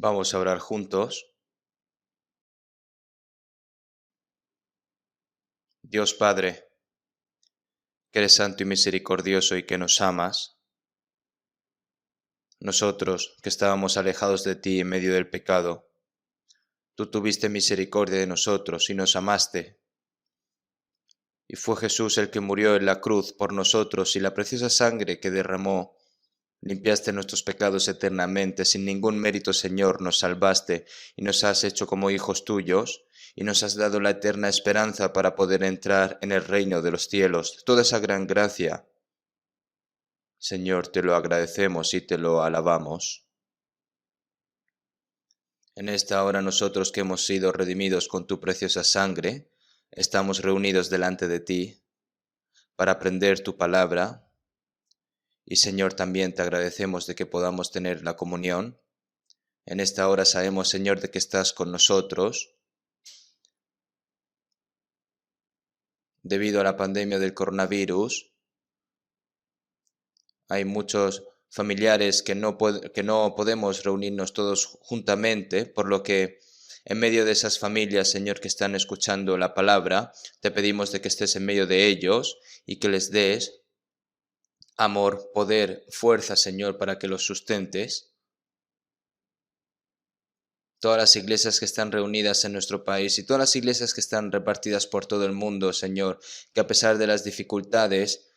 Vamos a orar juntos. Dios Padre, que eres santo y misericordioso y que nos amas, nosotros que estábamos alejados de ti en medio del pecado, tú tuviste misericordia de nosotros y nos amaste. Y fue Jesús el que murió en la cruz por nosotros, y la preciosa sangre que derramó limpiaste nuestros pecados eternamente. Sin ningún mérito, Señor, nos salvaste y nos has hecho como hijos tuyos, y nos has dado la eterna esperanza para poder entrar en el reino de los cielos. Toda esa gran gracia, Señor, te lo agradecemos y te lo alabamos. En esta hora nosotros que hemos sido redimidos con tu preciosa sangre, estamos reunidos delante de ti para aprender tu palabra. Y Señor, también te agradecemos de que podamos tener la comunión. En esta hora sabemos, Señor, de que estás con nosotros. Debido a la pandemia del coronavirus, hay muchos familiares que no podemos reunirnos todos juntamente, por lo que en medio de esas familias, Señor, que están escuchando la palabra, te pedimos de que estés en medio de ellos y que les des amor, poder, fuerza, Señor, para que los sustentes. Todas las iglesias que están reunidas en nuestro país y todas las iglesias que están repartidas por todo el mundo, Señor, que a pesar de las dificultades,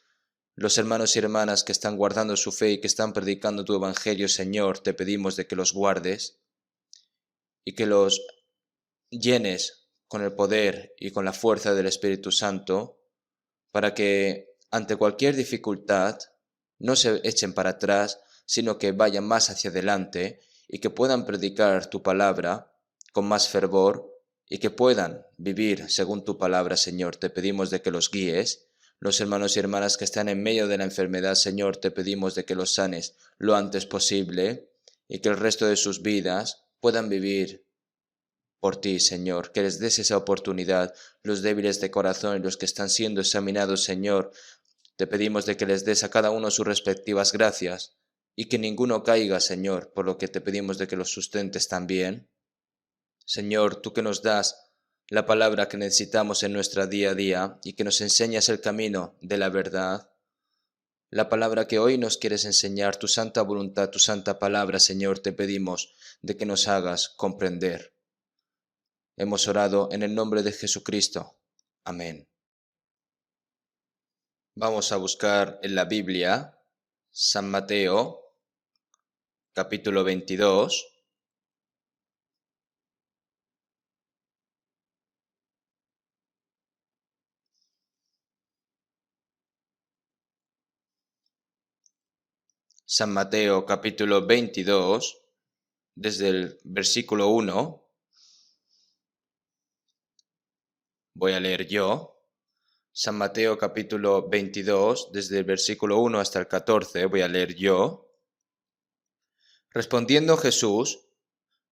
los hermanos y hermanas que están guardando su fe y que están predicando tu evangelio, Señor, te pedimos de que los guardes y que los llenes con el poder y con la fuerza del Espíritu Santo, para que ante cualquier dificultad no se echen para atrás, sino que vayan más hacia adelante y que puedan predicar tu palabra con más fervor y que puedan vivir según tu palabra, Señor. Te pedimos de que los guíes. Los hermanos y hermanas que están en medio de la enfermedad, Señor, te pedimos de que los sanes lo antes posible y que el resto de sus vidas puedan vivir por ti, Señor, que les des esa oportunidad. Los débiles de corazón y los que están siendo examinados, Señor, te pedimos de que les des a cada uno sus respectivas gracias y que ninguno caiga, Señor, por lo que te pedimos de que los sustentes también. Señor, tú que nos das la palabra que necesitamos en nuestra día a día y que nos enseñas el camino de la verdad, la palabra que hoy nos quieres enseñar, tu santa voluntad, tu santa palabra, Señor, te pedimos de que nos hagas comprender. Hemos orado en el nombre de Jesucristo. Amén. Vamos a buscar en la Biblia San Mateo, capítulo 22. San Mateo, capítulo 22, desde el versículo 1. Voy a leer yo. San Mateo, capítulo 22, desde el versículo 1 hasta el 14. Voy a leer yo. Respondiendo Jesús,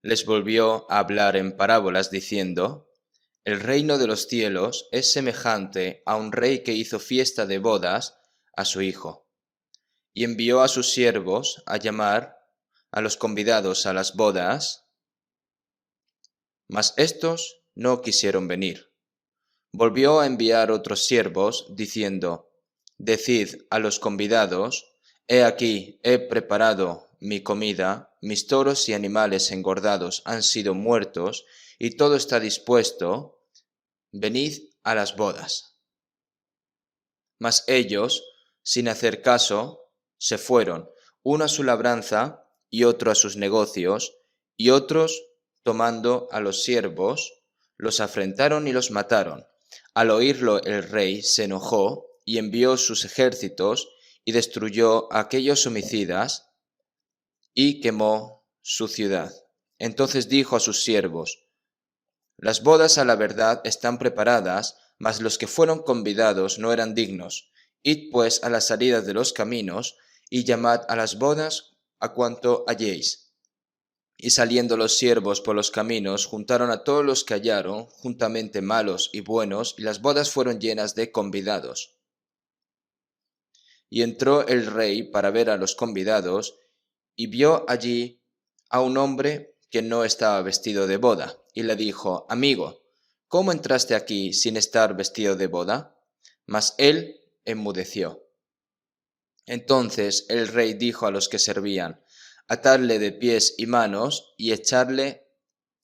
les volvió a hablar en parábolas diciendo: El reino de los cielos es semejante a un rey que hizo fiesta de bodas a su hijo, y envió a sus siervos a llamar a los convidados a las bodas, mas éstos no quisieron venir. Volvió a enviar otros siervos, diciendo: Decid a los convidados: He aquí, he preparado mi comida, mis toros y animales engordados han sido muertos, y todo está dispuesto, venid a las bodas. Mas ellos, sin hacer caso, se fueron, uno a su labranza y otro a sus negocios, y otros, tomando a los siervos, los afrentaron y los mataron. Al oírlo el rey se enojó y envió sus ejércitos y destruyó a aquellos homicidas y quemó su ciudad. Entonces dijo a sus siervos: Las bodas a la verdad están preparadas, mas los que fueron convidados no eran dignos. Id pues a la salida de los caminos y llamad a las bodas a cuanto halléis. Y saliendo los siervos por los caminos, juntaron a todos los que hallaron, juntamente malos y buenos, y las bodas fueron llenas de convidados. Y entró el rey para ver a los convidados, y vio allí a un hombre que no estaba vestido de boda, y le dijo: Amigo, ¿cómo entraste aquí sin estar vestido de boda? Mas él enmudeció. Entonces el rey dijo a los que servían: Atadle de pies y manos y echadle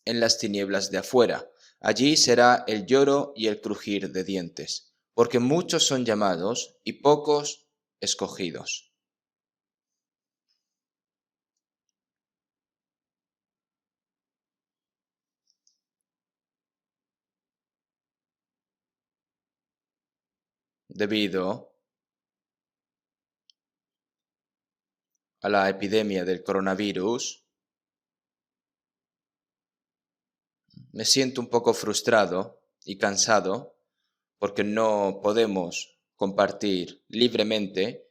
en las tinieblas de afuera. Allí será el lloro y el crujir de dientes, porque muchos son llamados y pocos escogidos. Debido a la epidemia del coronavirus, me siento un poco frustrado y cansado porque no podemos compartir libremente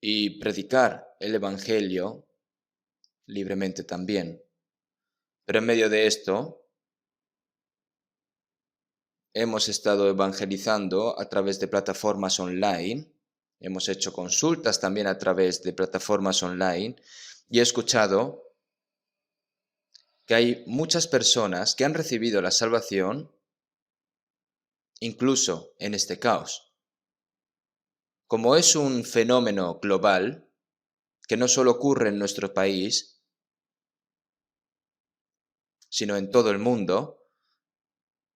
y predicar el Evangelio libremente también. Pero en medio de esto, hemos estado evangelizando a través de plataformas online, hemos hecho consultas también a través de plataformas online y he escuchado que hay muchas personas que han recibido la salvación incluso en este caos. Como es un fenómeno global que no solo ocurre en nuestro país, sino en todo el mundo,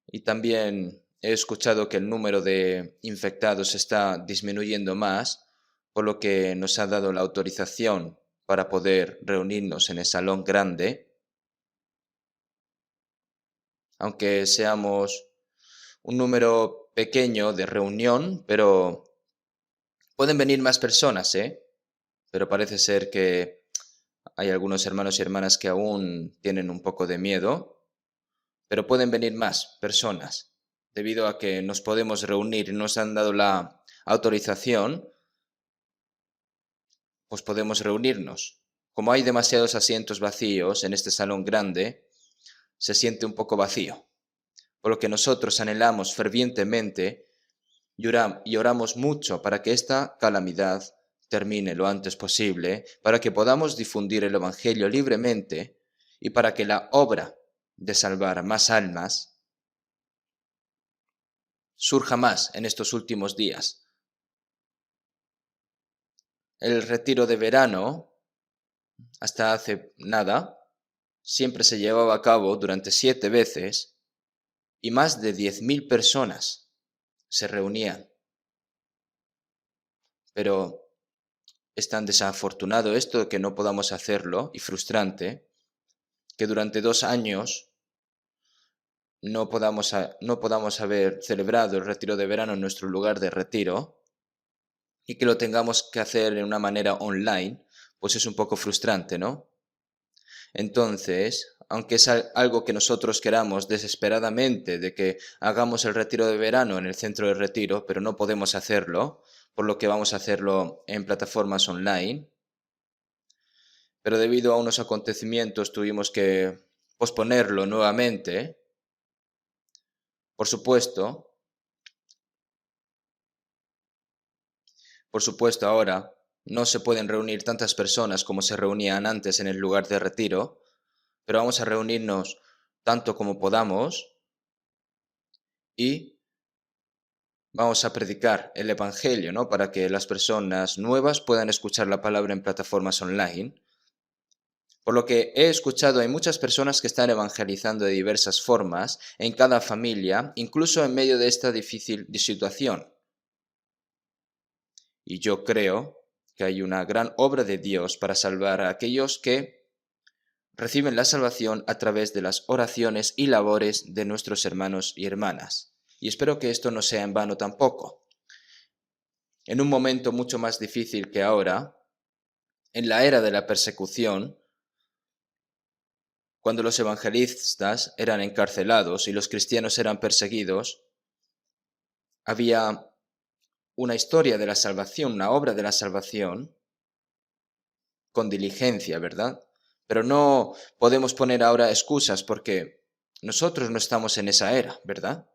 y también he escuchado que el número de infectados está disminuyendo más, por lo que nos ha dado la autorización para poder reunirnos en el salón grande, aunque seamos un número pequeño de reunión, pero pueden venir más personas, ¿eh? Pero parece ser que hay algunos hermanos y hermanas que aún tienen un poco de miedo, pero pueden venir más personas, debido a que nos podemos reunir y nos han dado la autorización, pues podemos reunirnos. Como hay demasiados asientos vacíos en este salón grande, se siente un poco vacío, por lo que nosotros anhelamos fervientemente y oramos mucho para que esta calamidad termine lo antes posible, para que podamos difundir el Evangelio libremente y para que la obra de salvar más almas surja más en estos últimos días. El retiro de verano, hasta hace nada, siempre se llevaba a cabo durante 7 veces y más de 10.000 personas se reunían. Pero es tan desafortunado esto de que no podamos hacerlo y frustrante que durante 2 años no podamos haber celebrado el retiro de verano en nuestro lugar de retiro y que lo tengamos que hacer de una manera online, pues es un poco frustrante, ¿no? Entonces, aunque es algo que nosotros queramos desesperadamente de que hagamos el retiro de verano en el centro de retiro, pero no podemos hacerlo, por lo que vamos a hacerlo en plataformas online, pero debido a unos acontecimientos tuvimos que posponerlo nuevamente. Por supuesto ahora no se pueden reunir tantas personas como se reunían antes en el lugar de retiro, pero vamos a reunirnos tanto como podamos y vamos a predicar el Evangelio, ¿no? Para que las personas nuevas puedan escuchar la palabra en plataformas online. Por lo que he escuchado, hay muchas personas que están evangelizando de diversas formas, en cada familia, incluso en medio de esta difícil situación. Y yo creo que hay una gran obra de Dios para salvar a aquellos que reciben la salvación a través de las oraciones y labores de nuestros hermanos y hermanas. Y espero que esto no sea en vano tampoco. En un momento mucho más difícil que ahora, en la era de la persecución, cuando los evangelistas eran encarcelados y los cristianos eran perseguidos, había una historia de la salvación, una obra de la salvación, con diligencia, ¿verdad? Pero no podemos poner ahora excusas porque nosotros no estamos en esa era, ¿verdad?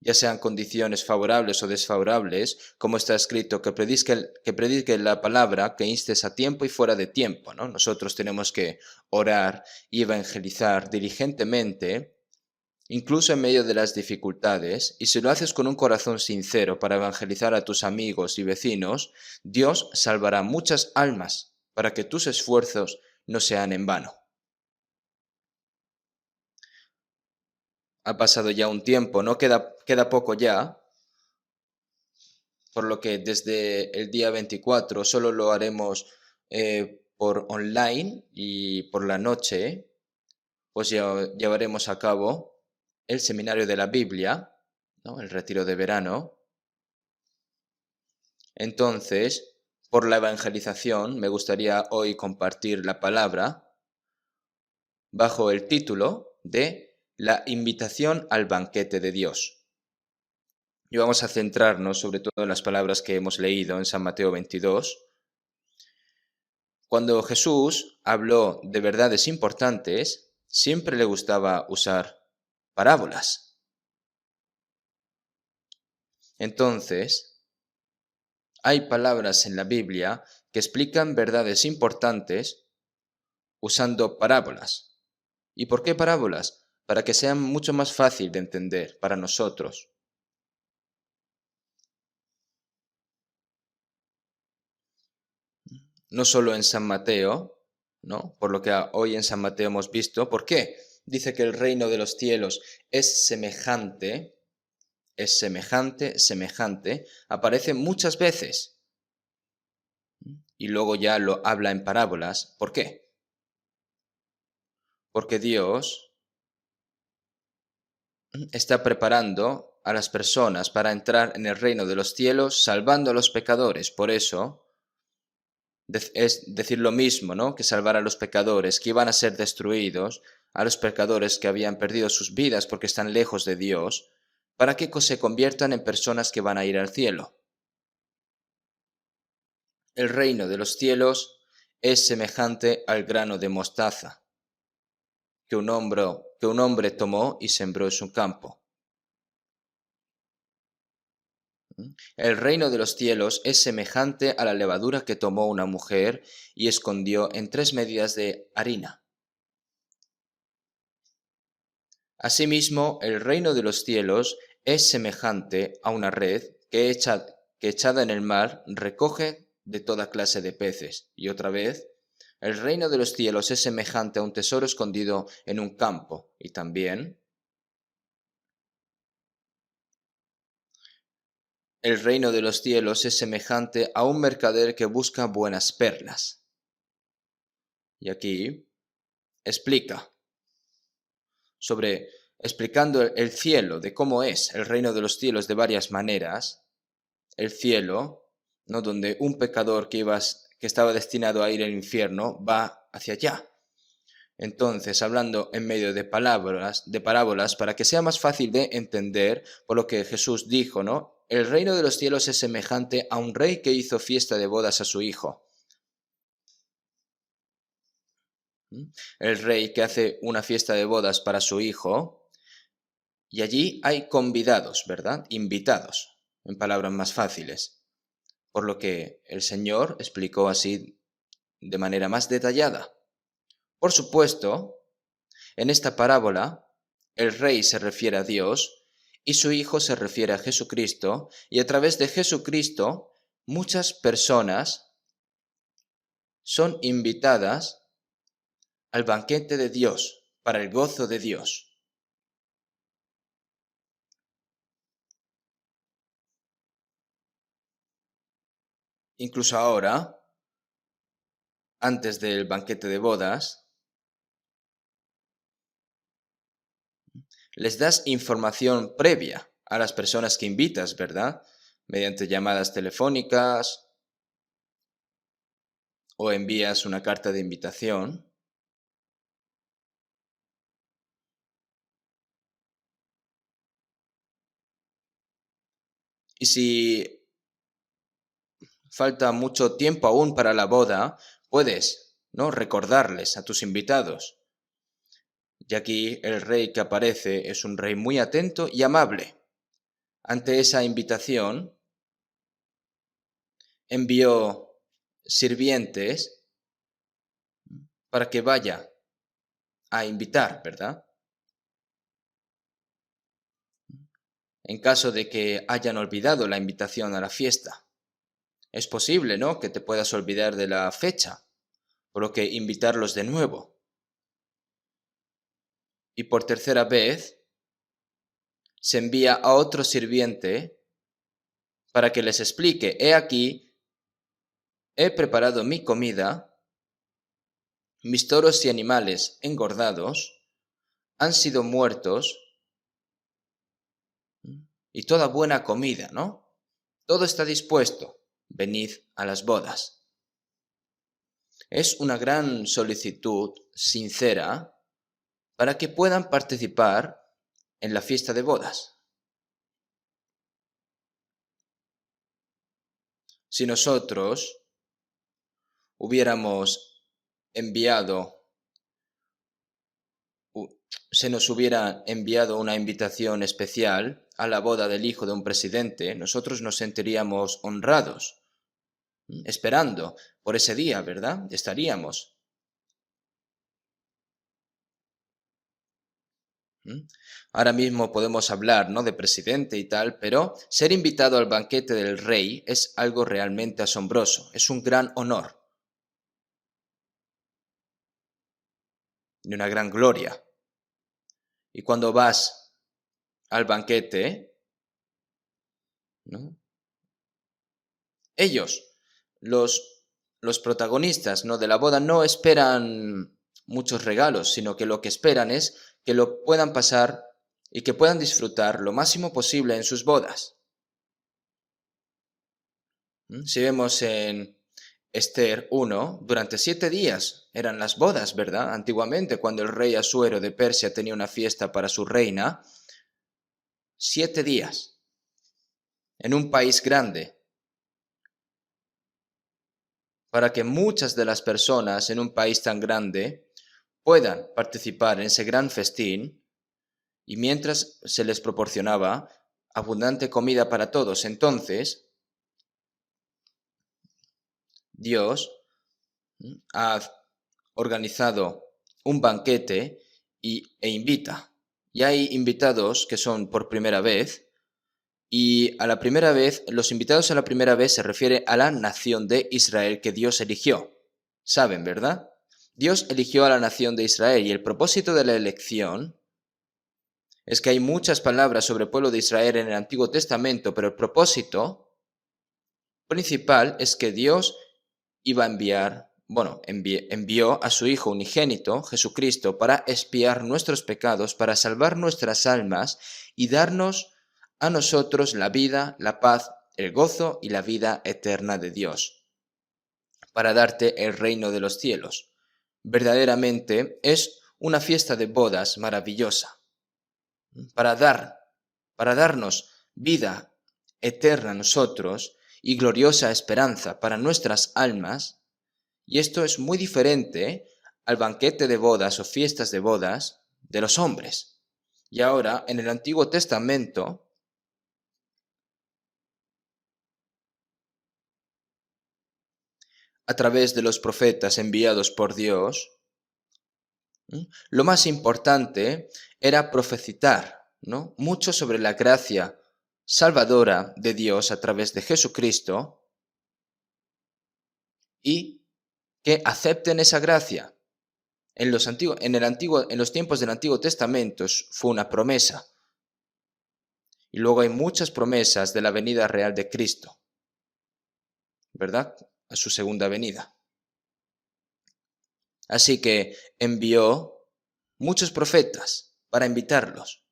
ya sean condiciones favorables o desfavorables, como está escrito, que predique la palabra, que instes a tiempo y fuera de tiempo, ¿no? Nosotros tenemos que orar y evangelizar diligentemente, incluso en medio de las dificultades, y si lo haces con un corazón sincero para evangelizar a tus amigos y vecinos, Dios salvará muchas almas para que tus esfuerzos no sean en vano. Ha pasado ya un tiempo, no queda poco ya, por lo que desde el día 24 solo lo haremos por online y por la noche, pues llevaremos a cabo el seminario de la Biblia, ¿no? El retiro de verano. Entonces, por la evangelización, me gustaría hoy compartir la palabra bajo el título de La invitación al banquete de Dios. Y vamos a centrarnos sobre todo en las palabras que hemos leído en San Mateo 22. Cuando Jesús habló de verdades importantes, siempre le gustaba usar parábolas. Entonces, hay palabras en la Biblia que explican verdades importantes usando parábolas. ¿Y por qué parábolas? Para que sean mucho más fácil de entender para nosotros. No solo en San Mateo, ¿no? Por lo que hoy en San Mateo hemos visto. ¿Por qué? Dice que el reino de los cielos es semejante, aparece muchas veces. Y luego ya lo habla en parábolas. ¿Por qué? Porque Dios está preparando a las personas para entrar en el reino de los cielos, salvando a los pecadores. Por eso es decir lo mismo, ¿no? Que salvar a los pecadores, que iban a ser destruidos, a los pecadores que habían perdido sus vidas porque están lejos de Dios, para que se conviertan en personas que van a ir al cielo. El reino de los cielos es semejante al grano de mostaza que un hombre tomó y sembró en su campo. El reino de los cielos es semejante a la levadura que tomó una mujer y escondió en 3 medidas de harina. Asimismo, el reino de los cielos es semejante a una red que echada en el mar recoge de toda clase de peces. Y otra vez, el reino de los cielos es semejante a un tesoro escondido en un campo. Y también, el reino de los cielos es semejante a un mercader que busca buenas perlas. Y aquí explica explicando el cielo, de cómo es el reino de los cielos de varias maneras. El cielo, ¿no? Donde un pecador que estaba destinado a ir al infierno va hacia allá. Entonces, hablando en medio de parábolas, para que sea más fácil de entender, por lo que Jesús dijo, ¿no? El reino de los cielos es semejante a un rey que hizo fiesta de bodas a su hijo. El rey que hace una fiesta de bodas para su hijo, y allí hay convidados, ¿verdad? Invitados, en palabras más fáciles. Por lo que el Señor explicó así de manera más detallada. Por supuesto, en esta parábola, el rey se refiere a Dios y su hijo se refiere a Jesucristo, y a través de Jesucristo muchas personas son invitadas al banquete de Dios, para el gozo de Dios. Incluso ahora, antes del banquete de bodas, les das información previa a las personas que invitas, ¿verdad? Mediante llamadas telefónicas o envías una carta de invitación. Y si falta mucho tiempo aún para la boda, puedes, ¿no? Recordarles a tus invitados. Y aquí el rey que aparece es un rey muy atento y amable. ante esa invitación, envió sirvientes para que vaya a invitar, ¿verdad? En caso de que hayan olvidado la invitación a la fiesta. Es posible, ¿no?, que te puedas olvidar de la fecha, por lo que invitarlos de nuevo. Y por tercera vez, se envía a otro sirviente para que les explique: he aquí, he preparado mi comida, mis toros y animales engordados han sido muertos, y toda buena comida, ¿no? Todo está dispuesto, venid a las bodas. Es una gran solicitud sincera para que puedan participar en la fiesta de bodas. Si nosotros hubiéramos enviado, se nos hubiera enviado una invitación especial a la boda del hijo de un presidente, nosotros nos sentiríamos honrados, esperando por ese día, ¿verdad? Estaríamos. Ahora mismo podemos hablar, ¿no?, de presidente y tal, pero ser invitado al banquete del rey es algo realmente asombroso, es un gran honor y una gran gloria. Y cuando vas al banquete, ¿no?, ellos, los protagonistas, ¿no?, de la boda, no esperan muchos regalos, sino que lo que esperan es que lo puedan pasar y que puedan disfrutar lo máximo posible en sus bodas. Si vemos en Esther 1, durante 7 días eran las bodas, ¿verdad? Antiguamente, cuando el rey Asuero de Persia tenía una fiesta para su reina, 7 días en un país grande, para que muchas de las personas en un país tan grande puedan participar en ese gran festín, y mientras se les proporcionaba abundante comida para todos. Entonces, Dios ha organizado un banquete e invita. Y hay invitados que son por primera vez, y a la primera vez, los invitados a la primera vez se refiere a la nación de Israel que Dios eligió. ¿Saben, verdad? Dios eligió a la nación de Israel, y el propósito de la elección es que hay muchas palabras sobre el pueblo de Israel en el Antiguo Testamento, pero el propósito principal es que Dios iba a envió a su Hijo unigénito, Jesucristo, para expiar nuestros pecados, para salvar nuestras almas y darnos a nosotros la vida, la paz, el gozo y la vida eterna de Dios, para darte el reino de los cielos. Verdaderamente es una fiesta de bodas maravillosa, para darnos vida eterna a nosotros y gloriosa esperanza para nuestras almas. Y esto es muy diferente al banquete de bodas o fiestas de bodas de los hombres. Y ahora, en el Antiguo Testamento, a través de los profetas enviados por Dios, lo más importante era profetizar, ¿no?, mucho sobre la gracia salvadora de Dios a través de Jesucristo, y que acepten esa gracia. En los tiempos del Antiguo Testamento fue una promesa. Y luego hay muchas promesas de la venida real de Cristo, ¿verdad?, a su segunda venida. Así que envió muchos profetas para invitarlos.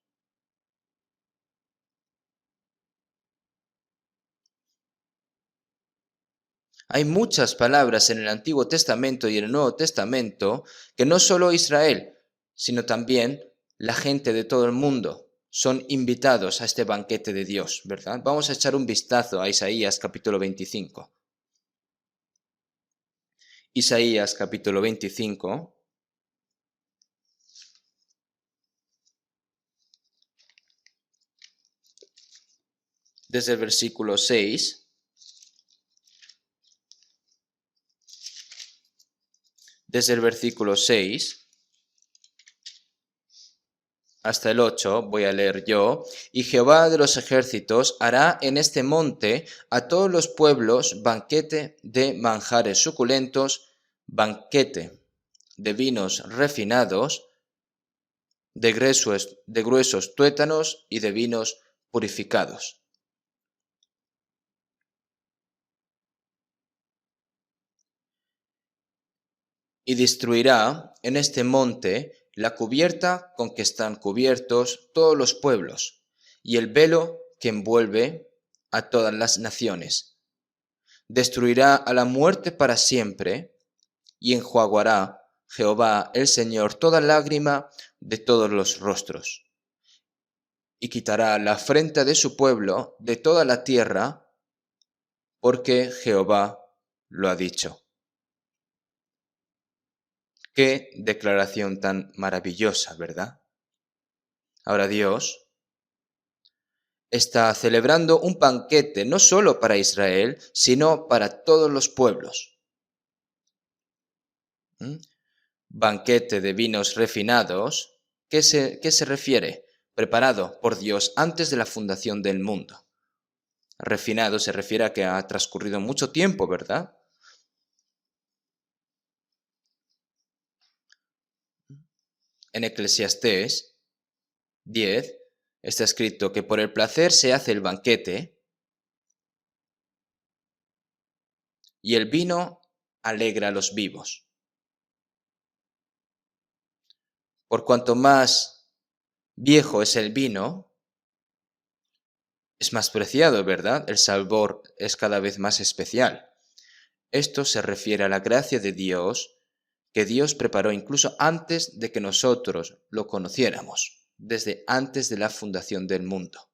Hay muchas palabras en el Antiguo Testamento y en el Nuevo Testamento que no solo Israel, sino también la gente de todo el mundo son invitados a este banquete de Dios, ¿verdad? Vamos a echar un vistazo a Isaías capítulo 25. Isaías capítulo 25. desde el versículo 6 hasta el 8, voy a leer yo. Y Jehová de los ejércitos hará en este monte a todos los pueblos banquete de manjares suculentos, banquete de vinos refinados, de gruesos tuétanos y de vinos purificados. Y destruirá en este monte la cubierta con que están cubiertos todos los pueblos, y el velo que envuelve a todas las naciones. Destruirá a la muerte para siempre, y enjuagará Jehová el Señor toda lágrima de todos los rostros. Y quitará la afrenta de su pueblo de toda la tierra, porque Jehová lo ha dicho. Qué declaración tan maravillosa, ¿verdad? Ahora Dios está celebrando un banquete no solo para Israel, sino para todos los pueblos. Banquete de vinos refinados, ¿qué se refiere? Preparado por Dios antes de la fundación del mundo. Refinado se refiere a que ha transcurrido mucho tiempo, ¿verdad? En Eclesiastés 10 está escrito que por el placer se hace el banquete y el vino alegra a los vivos. Por cuanto más viejo es el vino, es más preciado, ¿verdad? El sabor es cada vez más especial. Esto se refiere a la gracia de Dios que Dios preparó incluso antes de que nosotros lo conociéramos, desde antes de la fundación del mundo.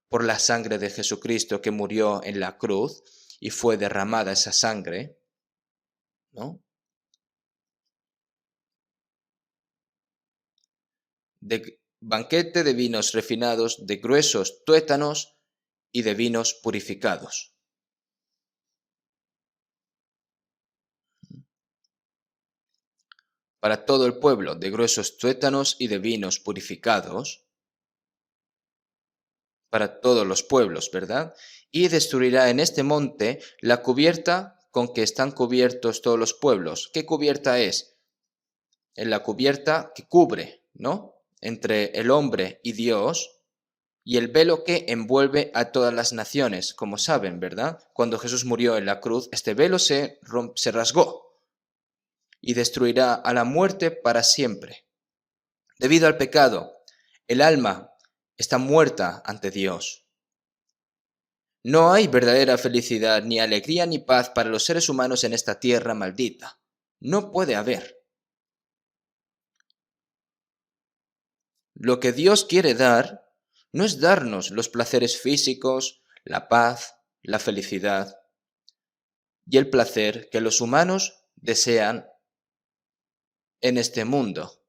Por la sangre de Jesucristo que murió en la cruz y fue derramada esa sangre, ¿no? De banquete de vinos refinados, de gruesos tuétanos y de vinos purificados. Para todo el pueblo, de gruesos tuétanos y de vinos purificados, para todos los pueblos, ¿verdad? Y destruirá en este monte la cubierta con que están cubiertos todos los pueblos. ¿Qué cubierta es? En la cubierta que cubre, ¿no? Entre el hombre y Dios, y el velo que envuelve a todas las naciones, como saben, ¿verdad? Cuando Jesús murió en la cruz, este velo se rasgó y destruirá a la muerte para siempre. Debido al pecado, el alma está muerta ante Dios. No hay verdadera felicidad, ni alegría, ni paz para los seres humanos en esta tierra maldita. No puede haber. Lo que Dios quiere dar no es darnos los placeres físicos, la paz, la felicidad y el placer que los humanos desean en este mundo,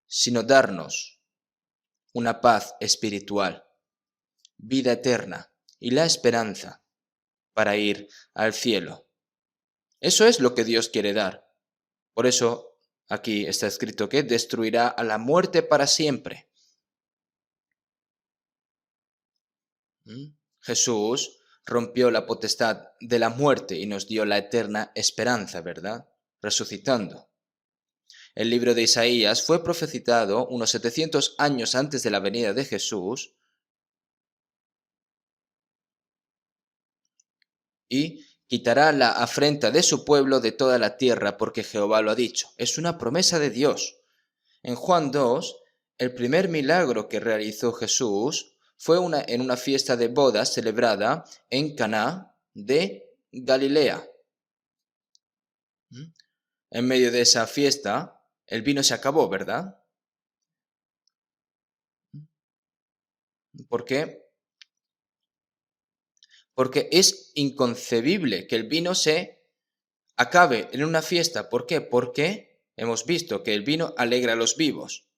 sino darnos una paz espiritual, vida eterna y la esperanza para ir al cielo. Eso es lo que Dios quiere dar. Por eso aquí está escrito que destruirá a la muerte para siempre. Jesús rompió la potestad de la muerte y nos dio la eterna esperanza, ¿verdad? Resucitando. El libro de Isaías fue profetizado unos 700 años antes de la venida de Jesús y quitará la afrenta de su pueblo de toda la tierra porque Jehová lo ha dicho. Es una promesa de Dios. En Juan 2, el primer milagro que realizó Jesús fue en una fiesta de bodas celebrada en Caná de Galilea. En medio de esa fiesta, el vino se acabó, ¿verdad? ¿Por qué? Porque es inconcebible que el vino se acabe en una fiesta. ¿Por qué? Porque hemos visto que el vino alegra a los vivos.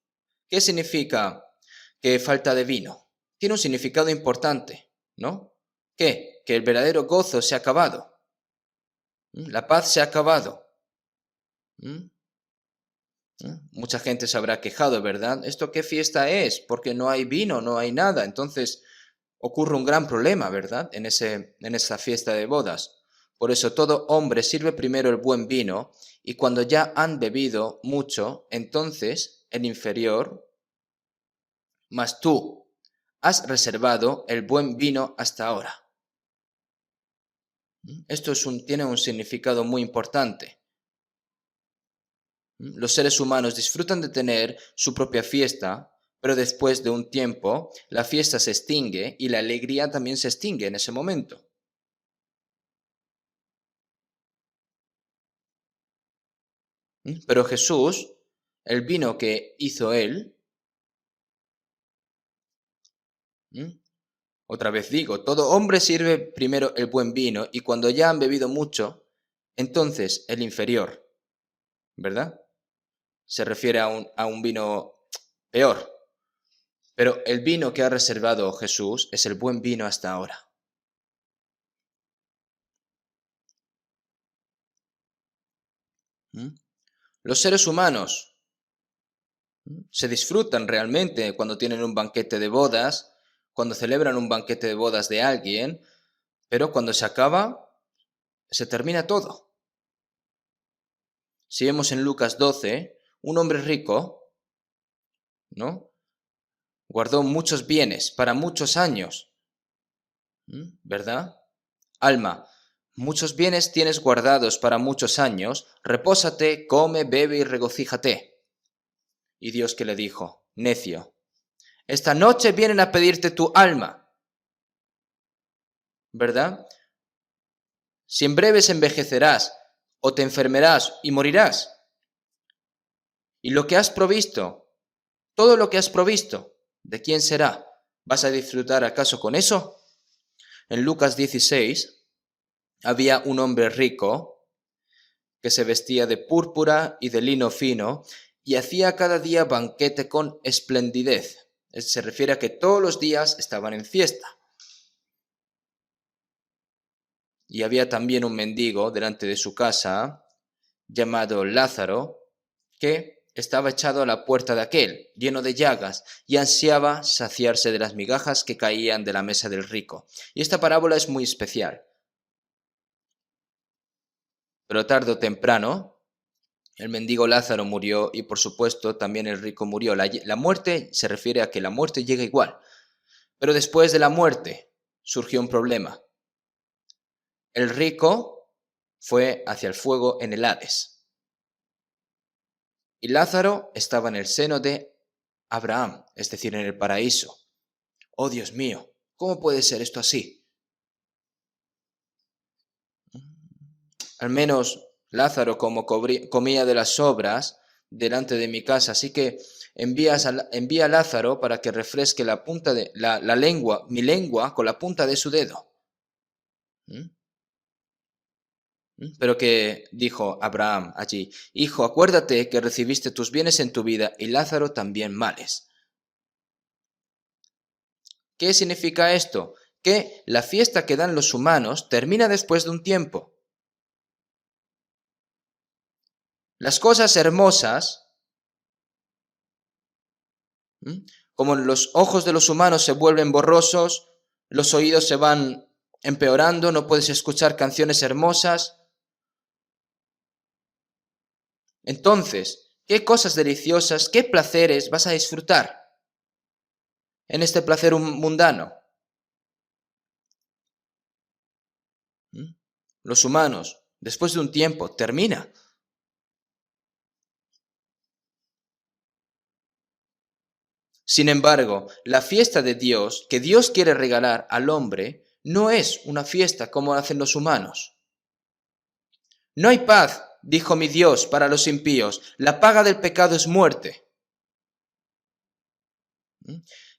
¿Qué significa que falta de vino? tiene un significado importante, ¿no? ¿Qué? Que el verdadero gozo se ha acabado. La paz se ha acabado. ¿Mm? Mucha gente se habrá quejado, ¿verdad? ¿Esto qué fiesta es? Porque no hay vino, no hay nada. Entonces ocurre un gran problema, ¿verdad? En esa fiesta de bodas. Por eso todo hombre sirve primero el buen vino y cuando ya han bebido mucho, entonces el inferior, mas tú has reservado el buen vino hasta ahora. Esto tiene un significado muy importante. Los seres humanos disfrutan de tener su propia fiesta, pero después de un tiempo la fiesta se extingue y la alegría también se extingue en ese momento. Pero Jesús, el vino que hizo Él, otra vez digo, todo hombre sirve primero el buen vino y cuando ya han bebido mucho, entonces el inferior, ¿verdad? Se refiere a un vino peor. Pero el vino que ha reservado Jesús es el buen vino hasta ahora. Los seres humanos se disfrutan realmente cuando tienen un banquete de bodas, cuando celebran un banquete de bodas de alguien, pero cuando se acaba, se termina todo. Si vemos en Lucas 12, un hombre rico, ¿no? Guardó muchos bienes para muchos años, ¿verdad? Alma, muchos bienes tienes guardados para muchos años, repósate, come, bebe y regocíjate. Y Dios que le dijo, necio, esta noche vienen a pedirte tu alma, ¿verdad? Si en breves envejecerás o te enfermarás y morirás. Y lo que has provisto, todo lo que has provisto, ¿de quién será? ¿Vas a disfrutar acaso con eso? En Lucas 16 había un hombre rico que se vestía de púrpura y de lino fino y hacía cada día banquete con esplendidez. Se refiere a que todos los días estaban en fiesta. Y había también un mendigo delante de su casa, llamado Lázaro, que estaba echado a la puerta de aquel, lleno de llagas, y ansiaba saciarse de las migajas que caían de la mesa del rico. Y esta parábola es muy especial. Pero tarde o temprano, el mendigo Lázaro murió y por supuesto también el rico murió. La muerte se refiere a que la muerte llega igual. Pero después de la muerte surgió un problema. El rico fue hacia el fuego en el Hades. Y Lázaro estaba en el seno de Abraham, es decir, en el paraíso. Oh Dios mío, ¿cómo puede ser esto así? Al menos Lázaro como comía de las sobras delante de mi casa, así que envía a Lázaro para que refresque la punta de la lengua, mi lengua, con la punta de su dedo. Pero que dijo Abraham allí, hijo, acuérdate que recibiste tus bienes en tu vida y Lázaro también males. ¿Qué significa esto? Que la fiesta que dan los humanos termina después de un tiempo. Las cosas hermosas, como los ojos de los humanos se vuelven borrosos, los oídos se van empeorando, no puedes escuchar canciones hermosas. Entonces, ¿qué cosas deliciosas, qué placeres vas a disfrutar en este placer mundano? Los humanos, después de un tiempo, termina. Sin embargo, la fiesta de Dios que Dios quiere regalar al hombre no es una fiesta como hacen los humanos. No hay paz, dijo mi Dios, para los impíos. La paga del pecado es muerte.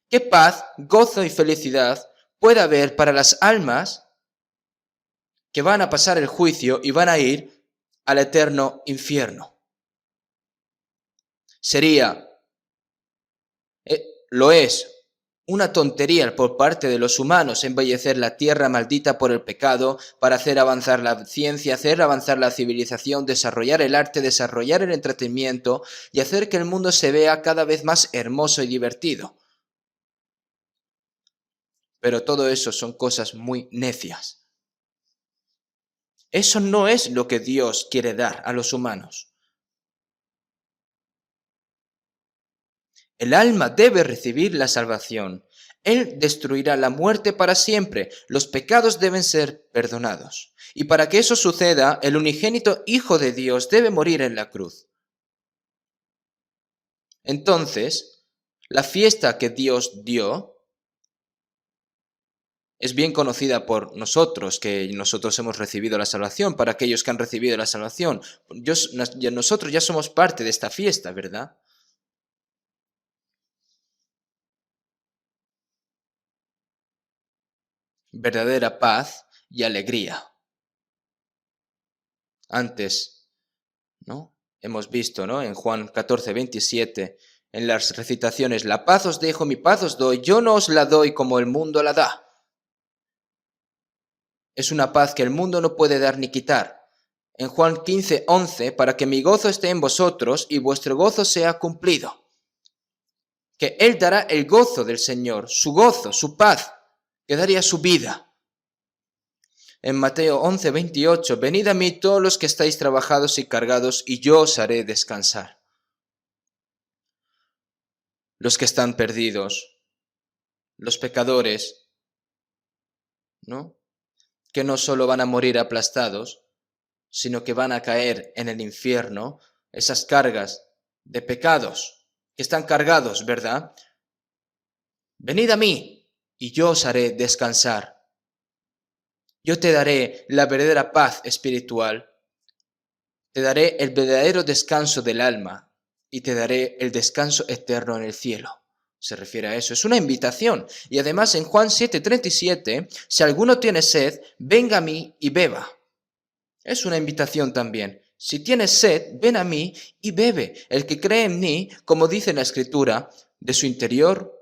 ¿Qué paz, gozo y felicidad puede haber para las almas que van a pasar el juicio y van a ir al eterno infierno? Sería, lo es, una tontería por parte de los humanos embellecer la tierra maldita por el pecado para hacer avanzar la ciencia, hacer avanzar la civilización, desarrollar el arte, desarrollar el entretenimiento y hacer que el mundo se vea cada vez más hermoso y divertido. Pero todo eso son cosas muy necias. Eso no es lo que Dios quiere dar a los humanos. El alma debe recibir la salvación. Él destruirá la muerte para siempre. Los pecados deben ser perdonados. Y para que eso suceda, el unigénito Hijo de Dios debe morir en la cruz. Entonces, la fiesta que Dios dio es bien conocida por nosotros, que nosotros hemos recibido la salvación, para aquellos que han recibido la salvación. Nosotros ya somos parte de esta fiesta, ¿verdad? Verdadera paz y alegría. Antes, ¿no? Hemos visto, ¿no? En Juan 14, 27, en las recitaciones, la paz os dejo, mi paz os doy, yo no os la doy como el mundo la da. Es una paz que el mundo no puede dar ni quitar. En Juan 15, 11, para que mi gozo esté en vosotros y vuestro gozo sea cumplido. Que Él dará el gozo del Señor, su gozo, su paz, que daría su vida. En Mateo 11, 28, venid a mí todos los que estáis trabajados y cargados, y yo os haré descansar. Los que están perdidos, los pecadores, ¿no? Que no solo van a morir aplastados, sino que van a caer en el infierno, esas cargas de pecados que están cargados, ¿verdad? Venid a mí y yo os haré descansar. Yo te daré la verdadera paz espiritual, te daré el verdadero descanso del alma y te daré el descanso eterno en el cielo. Se refiere a eso, es una invitación. Y además en Juan 7:37, si alguno tiene sed, venga a mí y beba. Es una invitación también. Si tienes sed, ven a mí y bebe. El que cree en mí, como dice la Escritura, de su interior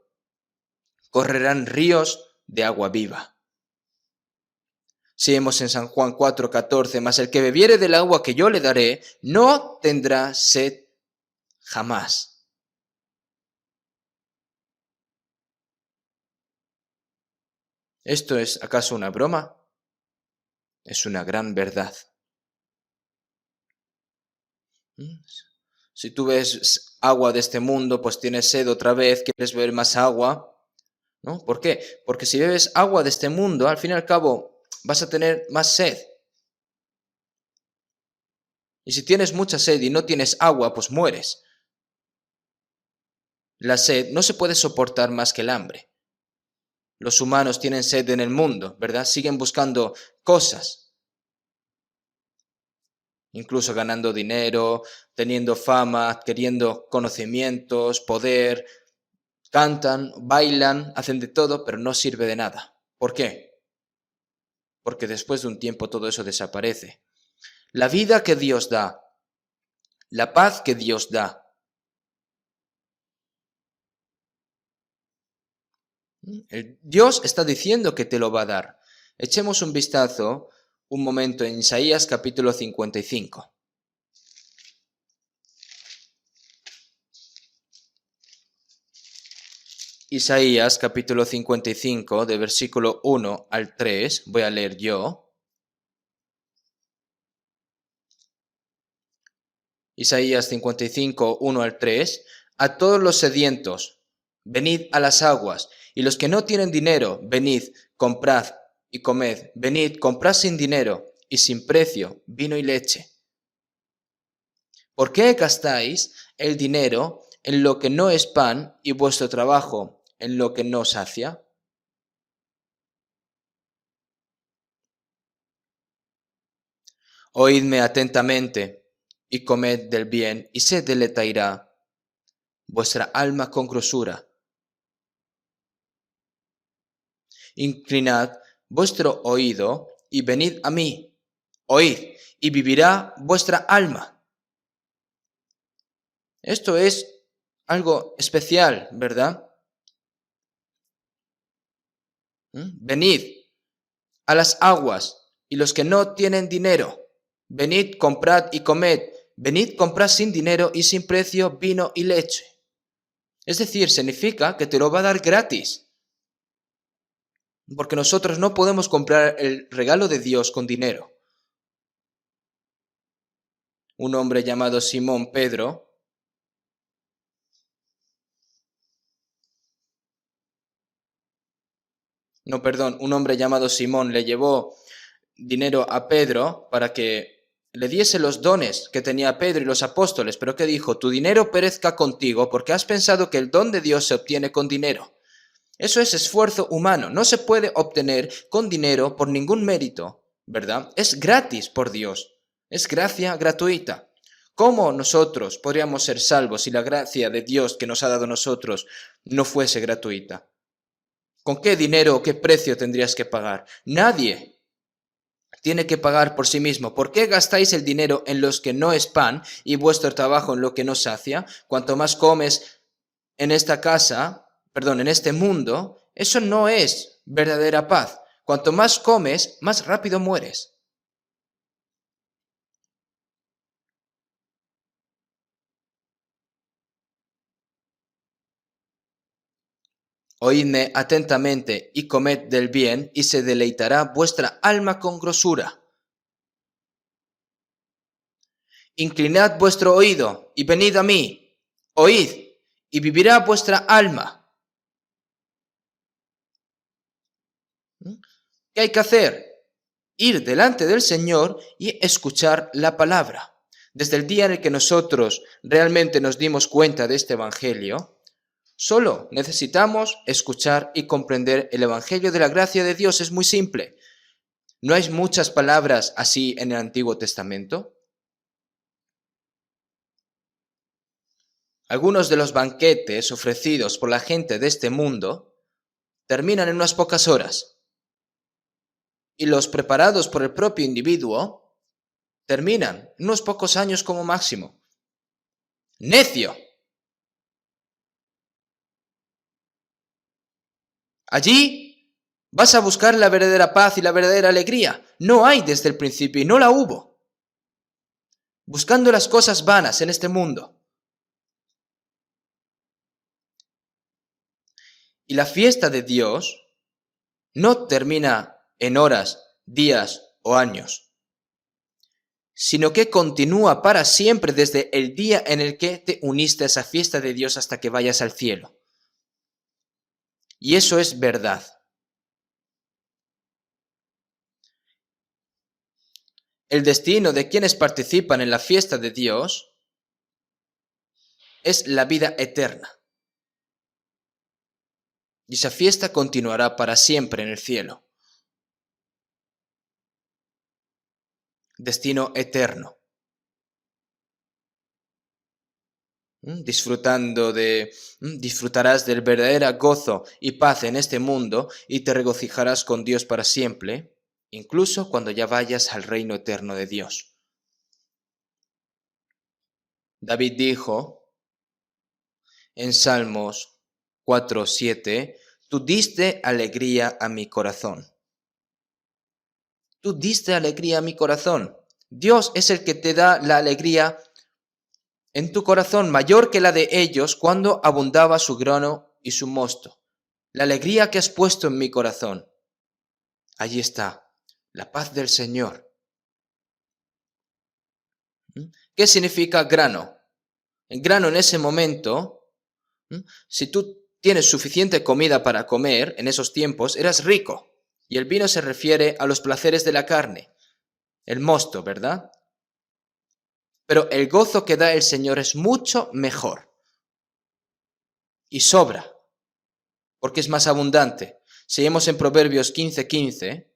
correrán ríos de agua viva. Si vemos en San Juan 4:14, mas el que bebiere del agua que yo le daré, no tendrá sed jamás. ¿Esto es acaso una broma? Es una gran verdad. Si tú ves agua de este mundo, pues tienes sed otra vez, quieres beber más agua, ¿no? ¿Por qué? Porque si bebes agua de este mundo, al fin y al cabo vas a tener más sed. Y si tienes mucha sed y no tienes agua, pues mueres. La sed no se puede soportar más que el hambre. Los humanos tienen sed en el mundo, ¿verdad? Siguen buscando cosas, incluso ganando dinero, teniendo fama, adquiriendo conocimientos, poder, cantan, bailan, hacen de todo, pero no sirve de nada. ¿Por qué? Porque después de un tiempo todo eso desaparece. La vida que Dios da, la paz que Dios da, Dios está diciendo que te lo va a dar. Echemos un vistazo un momento en Isaías capítulo 55. Isaías capítulo 55, de versículo 1 al 3, voy a leer yo. Isaías 55, 1 al 3, a todos los sedientos, venid a las aguas, y los que no tienen dinero, venid, comprad y comed, venid, comprad sin dinero y sin precio vino y leche. ¿Por qué gastáis el dinero en lo que no es pan y vuestro trabajo en lo que no sacia? Oídme atentamente y comed del bien y se deleitairá vuestra alma con grosura. Inclinad vuestro oído y venid a mí. Oíd y vivirá vuestra alma. Esto es algo especial, ¿verdad? Venid a las aguas, y los que no tienen dinero, venid, comprad y comed. Venid, comprad sin dinero y sin precio vino y leche. Es decir, significa que te lo va a dar gratis. Porque nosotros no podemos comprar el regalo de Dios con dinero. Un hombre llamado Simón Pedro un hombre llamado Simón le llevó dinero a Pedro para que le diese los dones que tenía Pedro y los apóstoles, pero que dijo: tu dinero perezca contigo porque has pensado que el don de Dios se obtiene con dinero. Eso es esfuerzo humano, no se puede obtener con dinero por ningún mérito, ¿verdad? Es gratis por Dios, es gracia gratuita. ¿Cómo nosotros podríamos ser salvos si la gracia de Dios que nos ha dado a nosotros no fuese gratuita? ¿Con qué dinero o qué precio tendrías que pagar? Nadie tiene que pagar por sí mismo. ¿Por qué gastáis el dinero en los que no es pan y vuestro trabajo en lo que no sacia? Cuanto más comes en esta casa, en este mundo, eso no es verdadera paz. Cuanto más comes, más rápido mueres. Oídme atentamente y comed del bien, y se deleitará vuestra alma con grosura. Inclinad vuestro oído y venid a mí. Oíd, y vivirá vuestra alma. ¿Qué hay que hacer? Ir delante del Señor y escuchar la palabra. Desde el día en el que nosotros realmente nos dimos cuenta de este Evangelio, solo necesitamos escuchar y comprender el Evangelio de la gracia de Dios. Es muy simple. ¿No hay muchas palabras así en el Antiguo Testamento? Algunos de los banquetes ofrecidos por la gente de este mundo terminan en unas pocas horas, y los preparados por el propio individuo terminan en unos pocos años como máximo. ¡Necio! Allí vas a buscar la verdadera paz y la verdadera alegría. No hay desde el principio y no la hubo. Buscando las cosas vanas en este mundo. Y la fiesta de Dios no termina en horas, días o años, sino que continúa para siempre desde el día en el que te uniste a esa fiesta de Dios hasta que vayas al cielo. Y eso es verdad. El destino de quienes participan en la fiesta de Dios es la vida eterna. Y esa fiesta continuará para siempre en el cielo. Destino eterno. Disfrutarás del verdadero gozo y paz en este mundo y te regocijarás con Dios para siempre, incluso cuando ya vayas al reino eterno de Dios. David dijo en Salmos 4:7, tú diste alegría a mi corazón. Tú diste alegría a mi corazón. Dios es el que te da la alegría en tu corazón mayor que la de ellos cuando abundaba su grano y su mosto. La alegría que has puesto en mi corazón. Allí está, la paz del Señor. ¿Qué significa grano? El grano en ese momento, si tú tienes suficiente comida para comer en esos tiempos, eras rico. Y el vino se refiere a los placeres de la carne, el mosto, ¿verdad? Pero el gozo que da el Señor es mucho mejor. Y sobra, porque es más abundante. Si leemos en Proverbios 15:15,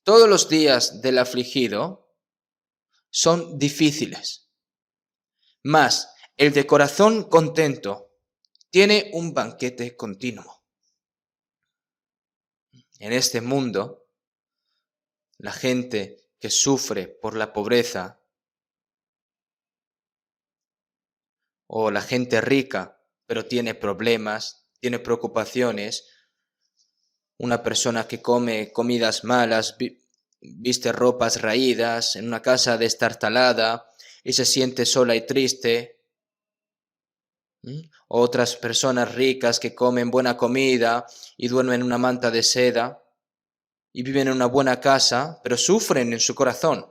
todos los días del afligido son difíciles, mas el de corazón contento tiene un banquete continuo. En este mundo, la gente que sufre por la pobreza o la gente rica, pero tiene problemas, tiene preocupaciones, una persona que come comidas malas, viste ropas raídas, en una casa destartalada y se siente sola y triste. Otras personas ricas que comen buena comida y duermen en una manta de seda y viven en una buena casa, pero sufren en su corazón.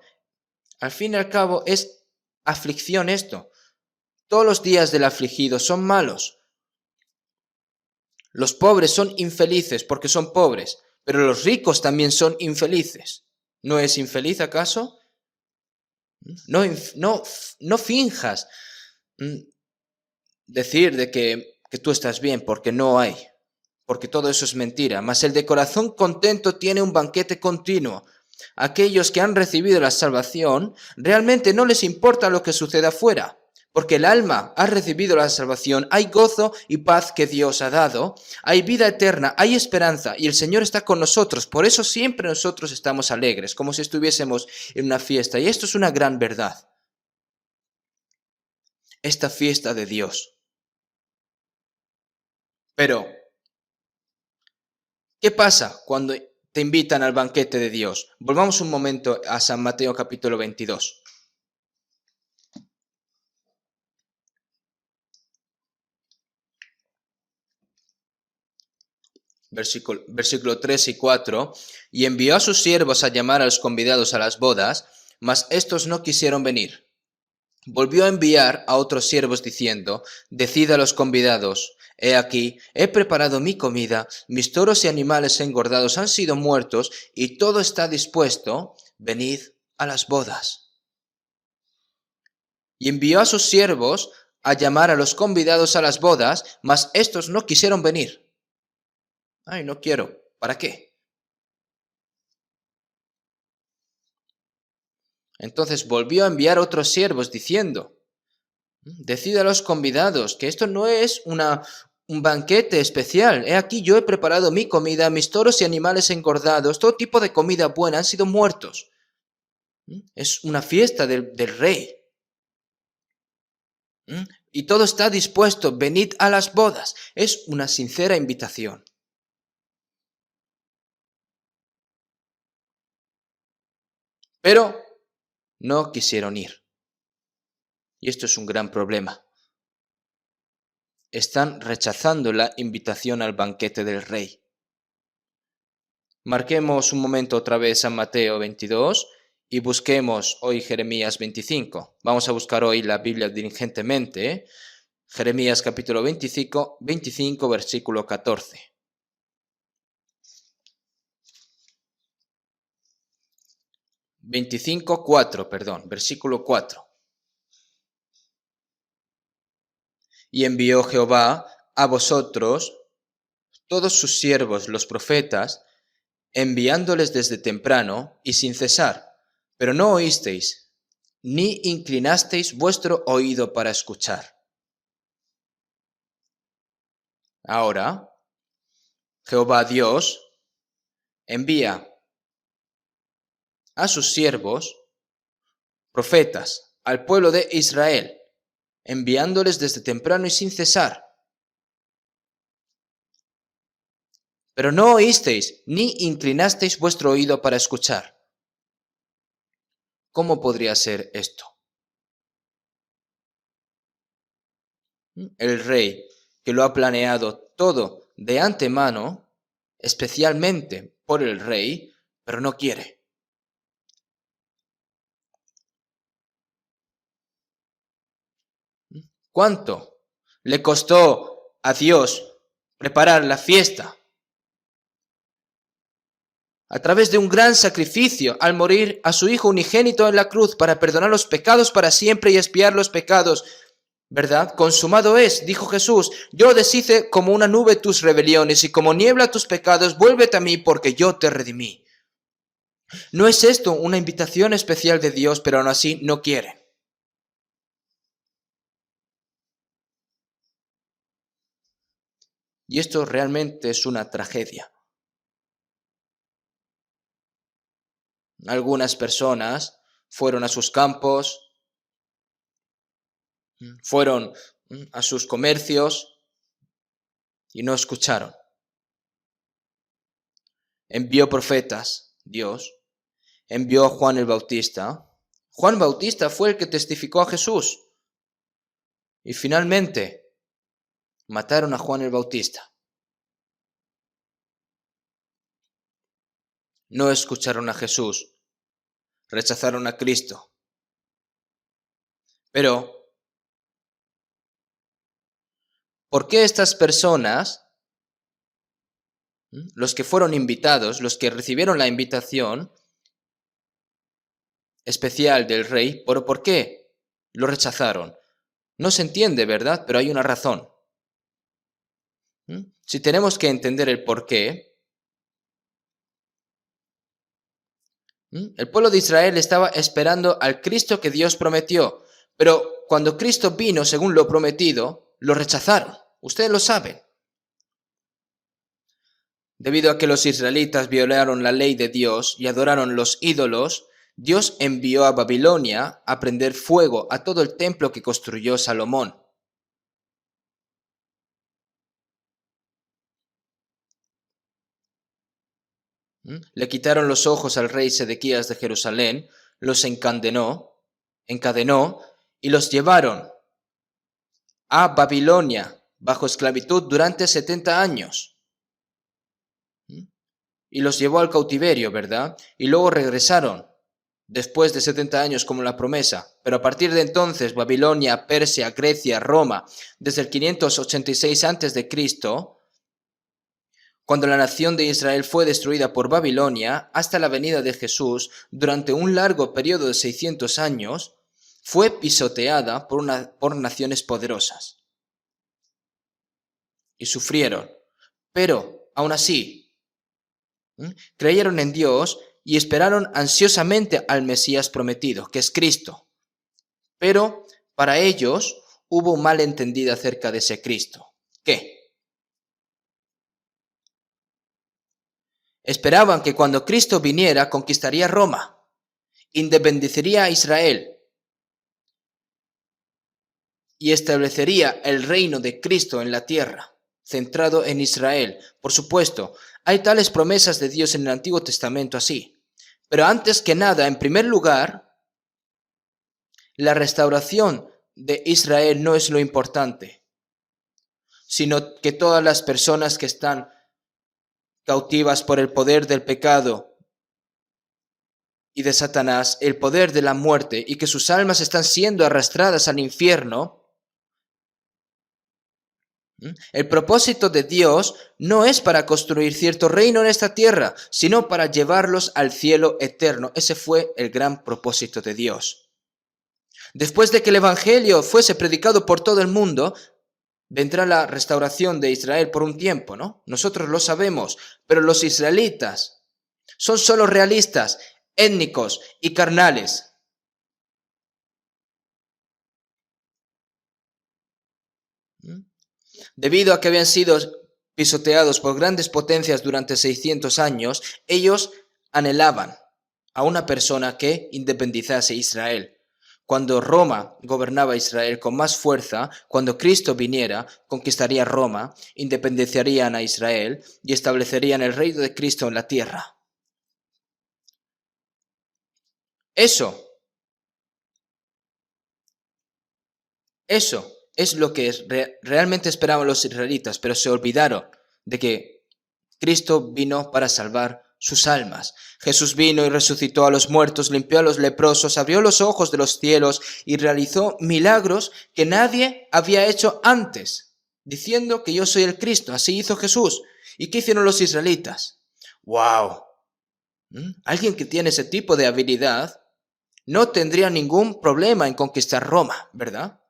Al fin y al cabo es aflicción esto. Todos los días del afligido son malos. Los pobres son infelices porque son pobres, pero los ricos también son infelices. ¿No es infeliz acaso? No finjas decir de que tú estás bien, porque no hay, porque todo eso es mentira. Mas el de corazón contento tiene un banquete continuo. Aquellos que han recibido la salvación, realmente no les importa lo que suceda afuera, porque el alma ha recibido la salvación, hay gozo y paz que Dios ha dado, hay vida eterna, hay esperanza y el Señor está con nosotros. Por eso siempre nosotros estamos alegres, como si estuviésemos en una fiesta. Y esto es una gran verdad. Esta fiesta de Dios. Pero, ¿qué pasa cuando te invitan al banquete de Dios? Volvamos un momento a San Mateo capítulo 22. Versículo 3 y 4. Y envió a sus siervos a llamar a los convidados a las bodas, mas éstos no quisieron venir. Volvió a enviar a otros siervos diciendo, decid a los convidados, he aquí, he preparado mi comida, mis toros y animales engordados han sido muertos, y todo está dispuesto, venid a las bodas. Y envió a sus siervos a llamar a los convidados a las bodas, mas éstos no quisieron venir. Ay, no quiero. ¿Para qué? Entonces volvió a enviar otros siervos diciendo, decid a los convidados que esto no es un banquete especial. He aquí yo he preparado mi comida, mis toros y animales engordados, todo tipo de comida buena han sido muertos. Es una fiesta del rey. Y todo está dispuesto, venid a las bodas. Es una sincera invitación. Pero no quisieron ir. Y esto es un gran problema. Están rechazando la invitación al banquete del rey. Marquemos un momento otra vez San Mateo 22 y busquemos hoy Jeremías 25. Vamos a buscar hoy la Biblia diligentemente. Jeremías capítulo 25, versículo 14. 4, versículo 4. Y envió Jehová a vosotros todos sus siervos, los profetas, enviándoles desde temprano y sin cesar, pero no oísteis, ni inclinasteis vuestro oído para escuchar. Ahora, Jehová Dios envía a sus siervos, profetas, al pueblo de Israel, enviándoles desde temprano y sin cesar. Pero no oísteis, ni inclinasteis vuestro oído para escuchar. ¿Cómo podría ser esto? El rey, que lo ha planeado todo de antemano, especialmente por el rey, pero no quiere. ¿Cuánto le costó a Dios preparar la fiesta? A través de un gran sacrificio, al morir a su Hijo unigénito en la cruz para perdonar los pecados para siempre y expiar los pecados. ¿Verdad? Consumado es, dijo Jesús, yo deshice como una nube tus rebeliones y como niebla tus pecados, vuélvete a mí porque yo te redimí. ¿No es esto una invitación especial de Dios, pero aún así no quiere? Y esto realmente es una tragedia. Algunas personas fueron a sus campos, fueron a sus comercios, y no escucharon. Envió profetas, Dios, envió a Juan el Bautista. Juan Bautista fue el que testificó a Jesús. Y finalmente mataron a Juan el Bautista. No escucharon a Jesús, rechazaron a Cristo. Pero, ¿por qué estas personas, los que fueron invitados, los que recibieron la invitación especial del rey, por qué lo rechazaron? No se entiende, ¿verdad? Pero hay una razón. Si tenemos que entender el por qué, el pueblo de Israel estaba esperando al Cristo que Dios prometió, pero cuando Cristo vino según lo prometido, lo rechazaron. Ustedes lo saben. Debido a que los israelitas violaron la ley de Dios y adoraron los ídolos, Dios envió a Babilonia a prender fuego a todo el templo que construyó Salomón. Le quitaron los ojos al rey Sedequías de Jerusalén, los encadenó y los llevaron a Babilonia bajo esclavitud durante 70 años. Y los llevó al cautiverio, ¿verdad? Y luego regresaron después de 70 años como la promesa. Pero a partir de entonces, Babilonia, Persia, Grecia, Roma, desde el 586 a.C., cuando la nación de Israel fue destruida por Babilonia, hasta la venida de Jesús, durante un largo periodo de 600 años, fue pisoteada por naciones poderosas. Y sufrieron. Pero, aún así, creyeron en Dios y esperaron ansiosamente al Mesías prometido, que es Cristo. Pero, para ellos, hubo un malentendido acerca de ese Cristo. ¿Qué? Esperaban que cuando Cristo viniera conquistaría Roma, independizaría a Israel y establecería el reino de Cristo en la tierra, centrado en Israel. Por supuesto, hay tales promesas de Dios en el Antiguo Testamento así. Pero antes que nada, en primer lugar, la restauración de Israel no es lo importante, sino que todas las personas que están cautivas por el poder del pecado y de Satanás, el poder de la muerte, y que sus almas están siendo arrastradas al infierno. El propósito de Dios no es para construir cierto reino en esta tierra, sino para llevarlos al cielo eterno. Ese fue el gran propósito de Dios. Después de que el Evangelio fuese predicado por todo el mundo, vendrá la restauración de Israel por un tiempo, ¿no? Nosotros lo sabemos, pero los israelitas son solo realistas, étnicos y carnales. Debido a que habían sido pisoteados por grandes potencias durante 600 años, ellos anhelaban a una persona que independizase Israel. Cuando Roma gobernaba Israel con más fuerza, cuando Cristo viniera, conquistaría Roma, independizarían a Israel y establecerían el reino de Cristo en la tierra. Eso es lo que realmente esperaban los israelitas, pero se olvidaron de que Cristo vino para salvar sus almas. Jesús vino y resucitó a los muertos, limpió a los leprosos, abrió los ojos de los cielos y realizó milagros que nadie había hecho antes, diciendo que yo soy el Cristo. Así hizo Jesús. ¿Y qué hicieron los israelitas? ¡Wow! Alguien que tiene ese tipo de habilidad no tendría ningún problema en conquistar Roma, ¿verdad?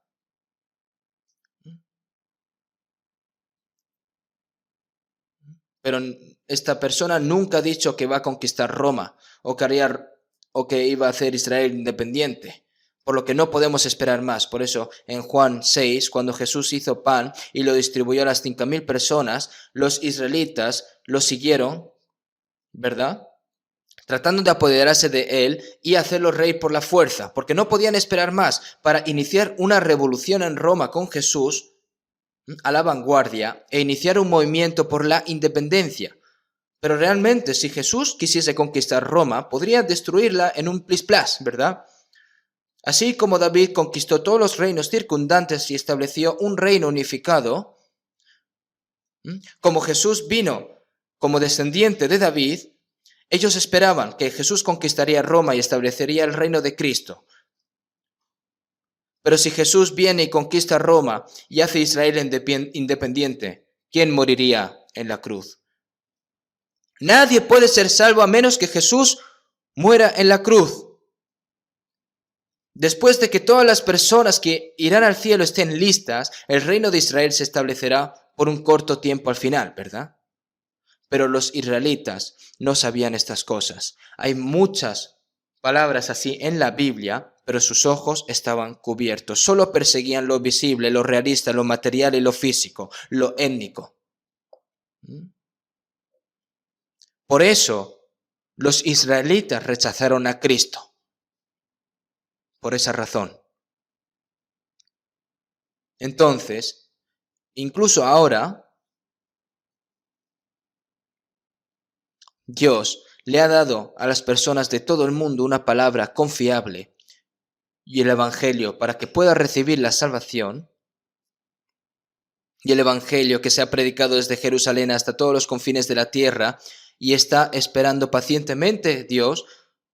Pero esta persona nunca ha dicho que va a conquistar Roma o que iba a hacer Israel independiente, por lo que no podemos esperar más. Por eso en Juan 6, cuando Jesús hizo pan y lo distribuyó a las 5.000 personas, los israelitas lo siguieron, ¿verdad? Tratando de apoderarse de él y hacerlo rey por la fuerza, porque no podían esperar más para iniciar una revolución en Roma con Jesús. a la vanguardia e iniciar un movimiento por la independencia. Pero realmente, si Jesús quisiese conquistar Roma, podría destruirla en un plis-plas, ¿verdad? Así como David conquistó todos los reinos circundantes y estableció un reino unificado, como Jesús vino como descendiente de David, ellos esperaban que Jesús conquistaría Roma y establecería el reino de Cristo. Pero si Jesús viene y conquista Roma y hace Israel independiente, ¿quién moriría en la cruz? Nadie puede ser salvo a menos que Jesús muera en la cruz. Después de que todas las personas que irán al cielo estén listas, el reino de Israel se establecerá por un corto tiempo al final, ¿verdad? Pero los israelitas no sabían estas cosas. Hay muchas palabras así en la Biblia, pero sus ojos estaban cubiertos. Solo perseguían lo visible, lo realista, lo material y lo físico, lo étnico. Por eso los israelitas rechazaron a Cristo. Por esa razón. Entonces, incluso ahora, Dios le ha dado a las personas de todo el mundo una palabra confiable y el Evangelio para que pueda recibir la salvación. Y el Evangelio que se ha predicado desde Jerusalén hasta todos los confines de la tierra y está esperando pacientemente Dios,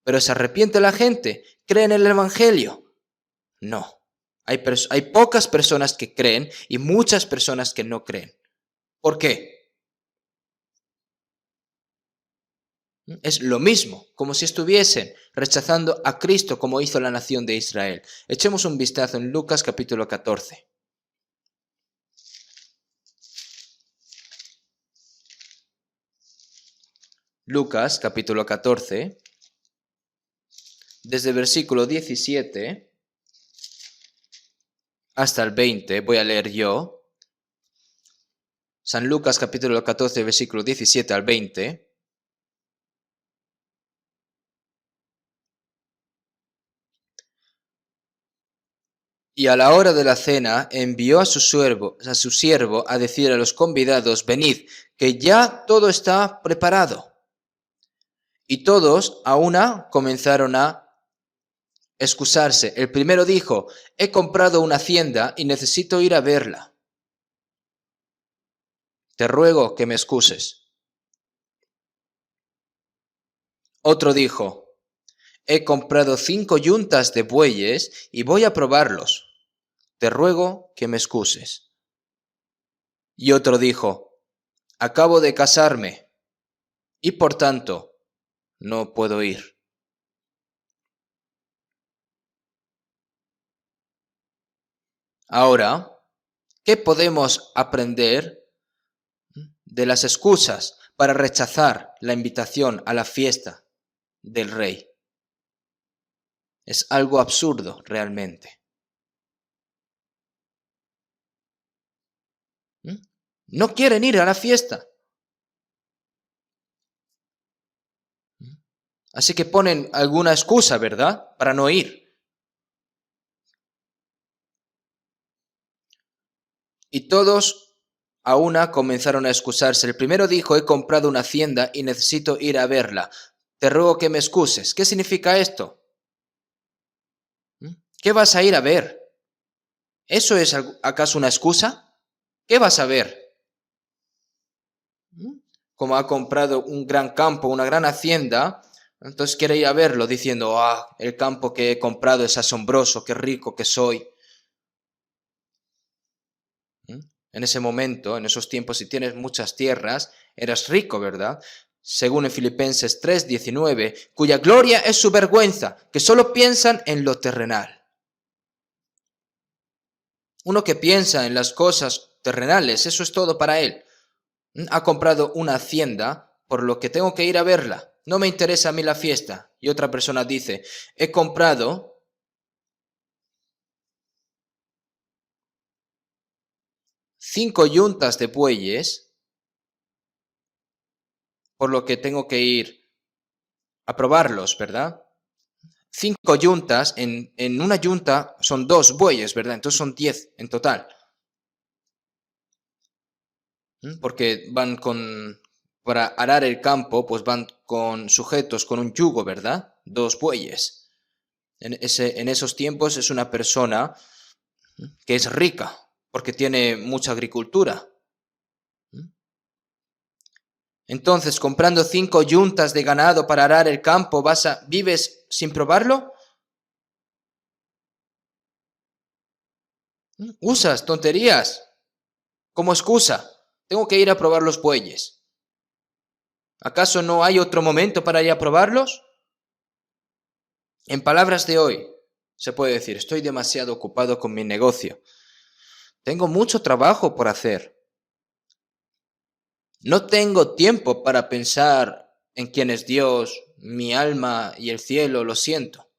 pero se arrepiente la gente. ¿Cree en el Evangelio? No. Hay pocas personas que creen y muchas personas que no creen. ¿Por qué? Es lo mismo, como si estuviesen rechazando a Cristo como hizo la nación de Israel. Echemos un vistazo en Lucas capítulo 14. Lucas capítulo 14, desde el versículo 17 hasta el 20, voy a leer yo. San Lucas capítulo 14, versículo 17 al 20. Y a la hora de la cena envió a su siervo a decir a los convidados: venid, que ya todo está preparado. Y todos a una comenzaron a excusarse. El primero dijo: he comprado una hacienda y necesito ir a verla. Te ruego que me excuses. Otro dijo: he comprado 5 yuntas de bueyes y voy a probarlos. Te ruego que me excuses. Y otro dijo: acabo de casarme y por tanto no puedo ir. Ahora, ¿qué podemos aprender de las excusas para rechazar la invitación a la fiesta del rey? Es algo absurdo realmente. No quieren ir a la fiesta. Así que ponen alguna excusa, ¿verdad?, para no ir. Y todos a una comenzaron a excusarse. El primero dijo: he comprado una hacienda y necesito ir a verla. Te ruego que me excuses. ¿Qué significa esto? ¿Qué vas a ir a ver? ¿Eso es acaso una excusa? ¿Qué vas a ver? Como ha comprado un gran campo, una gran hacienda, entonces quiere ir a verlo diciendo: el campo que he comprado es asombroso, qué rico que soy. En ese momento, en esos tiempos, si tienes muchas tierras, eras rico, ¿verdad? Según en Filipenses 3:19, cuya gloria es su vergüenza, que solo piensan en lo terrenal. Uno que piensa en las cosas terrenales, eso es todo para él. Ha comprado una hacienda, por lo que tengo que ir a verla. No me interesa a mí la fiesta. Y otra persona dice: he comprado 5 yuntas de bueyes, por lo que tengo que ir a probarlos, ¿verdad? 5 yuntas, en una yunta son 2 bueyes, ¿verdad? Entonces son 10 en total. Porque para arar el campo, pues van sujetos con un yugo, ¿verdad? Dos bueyes. En esos tiempos es una persona que es rica, porque tiene mucha agricultura. Entonces, comprando 5 yuntas de ganado para arar el campo, ¿vives sin probarlo? Usas tonterías como excusa. Tengo que ir a probar los bueyes. ¿Acaso no hay otro momento para ir a probarlos? En palabras de hoy, se puede decir, estoy demasiado ocupado con mi negocio. Tengo mucho trabajo por hacer. No tengo tiempo para pensar en quién es Dios, mi alma y el cielo, lo siento.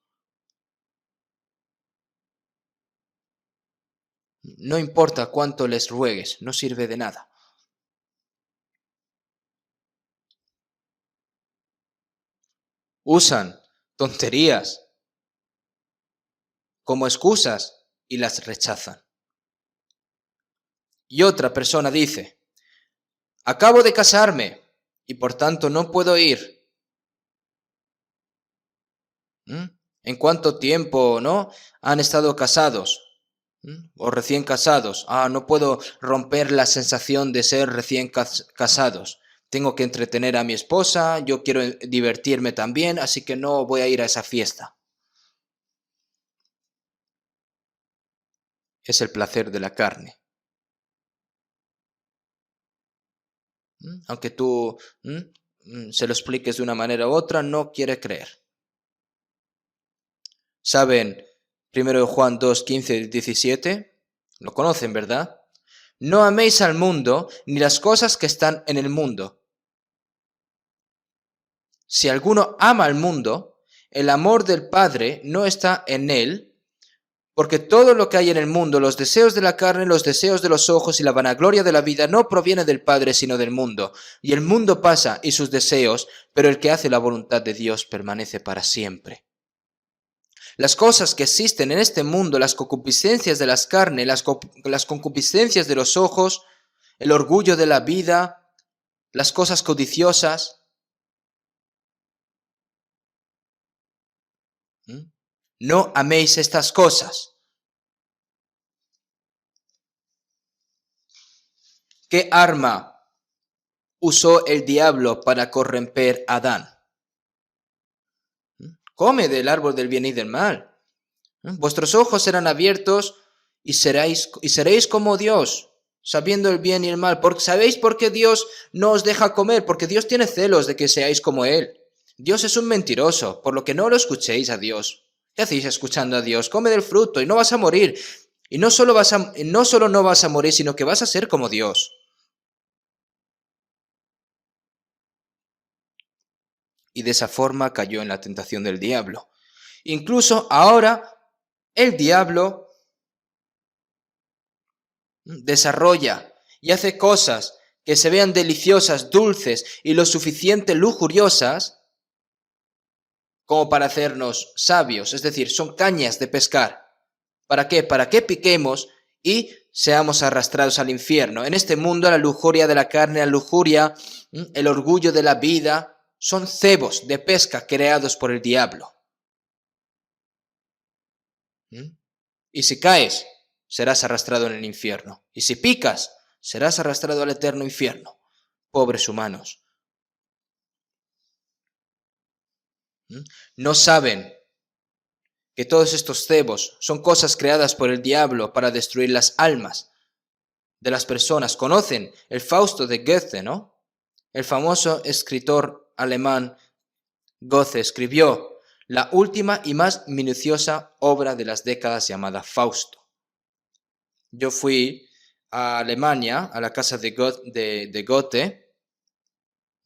No importa cuánto les ruegues, no sirve de nada. Usan tonterías como excusas y las rechazan. Y otra persona dice, acabo de casarme y por tanto no puedo ir. ¿En cuánto tiempo, no? Han estado casados o recién casados. No puedo romper la sensación de ser recién casados. Tengo que entretener a mi esposa, yo quiero divertirme también, así que no voy a ir a esa fiesta. Es el placer de la carne. Aunque tú se lo expliques de una manera u otra, no quiere creer. ¿Saben? 1 Juan 2, 15 y 17. Lo conocen, ¿verdad? No améis al mundo ni las cosas que están en el mundo. Si alguno ama al mundo, el amor del Padre no está en él, porque todo lo que hay en el mundo, los deseos de la carne, los deseos de los ojos y la vanagloria de la vida, no proviene del Padre, sino del mundo. Y el mundo pasa y sus deseos, pero el que hace la voluntad de Dios permanece para siempre. Las cosas que existen en este mundo, las concupiscencias de las carnes, las concupiscencias de los ojos, el orgullo de la vida, las cosas codiciosas, no améis estas cosas. ¿Qué arma usó el diablo para corromper a Adán? Come del árbol del bien y del mal. Vuestros ojos serán abiertos y seréis como Dios, sabiendo el bien y el mal. ¿Sabéis por qué Dios no os deja comer? Porque Dios tiene celos de que seáis como Él. Dios es un mentiroso, por lo que no lo escuchéis a Dios. ¿Qué hacéis escuchando a Dios? Come del fruto y no vas a morir. Y no solo no vas a morir, sino que vas a ser como Dios. Y de esa forma cayó en la tentación del diablo. Incluso ahora el diablo desarrolla y hace cosas que se vean deliciosas, dulces y lo suficiente lujuriosas como para hacernos sabios. Es decir, son cañas de pescar. ¿Para qué? Para que piquemos y seamos arrastrados al infierno. En este mundo la lujuria de la carne, la lujuria, el orgullo de la vida, son cebos de pesca creados por el diablo. Y si caes, serás arrastrado en el infierno. Y si picas, serás arrastrado al eterno infierno. Pobres humanos. No saben que todos estos cebos son cosas creadas por el diablo para destruir las almas de las personas. Conocen el Fausto de Goethe, ¿no? El famoso escritor alemán Goethe escribió la última y más minuciosa obra de las décadas llamada Fausto. Yo fui a Alemania, a la casa de Goethe.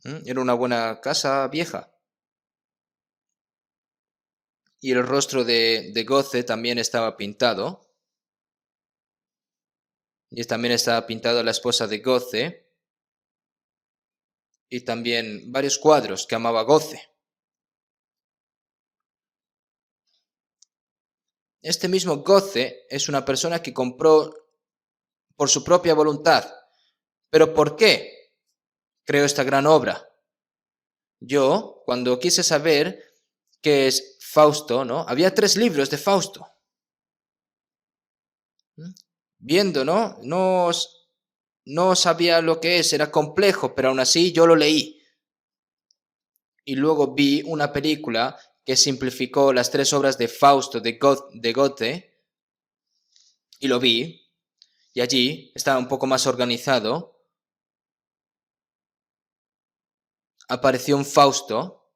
Era una buena casa vieja. Y el rostro de Goethe también estaba pintado. Y también estaba pintado la esposa de Goethe. Y también varios cuadros que amaba Goethe. Este mismo Goethe es una persona que compró por su propia voluntad Pero ¿por qué creó esta gran obra? Yo, cuando quise saber qué es Fausto, ¿no? Había 3 libros de Fausto. Viendo, ¿no? No sabía lo que es, era complejo, pero aún así yo lo leí. Y luego vi una película que simplificó las 3 obras de Fausto de Goethe, y lo vi, y allí estaba un poco más organizado. Apareció un Fausto,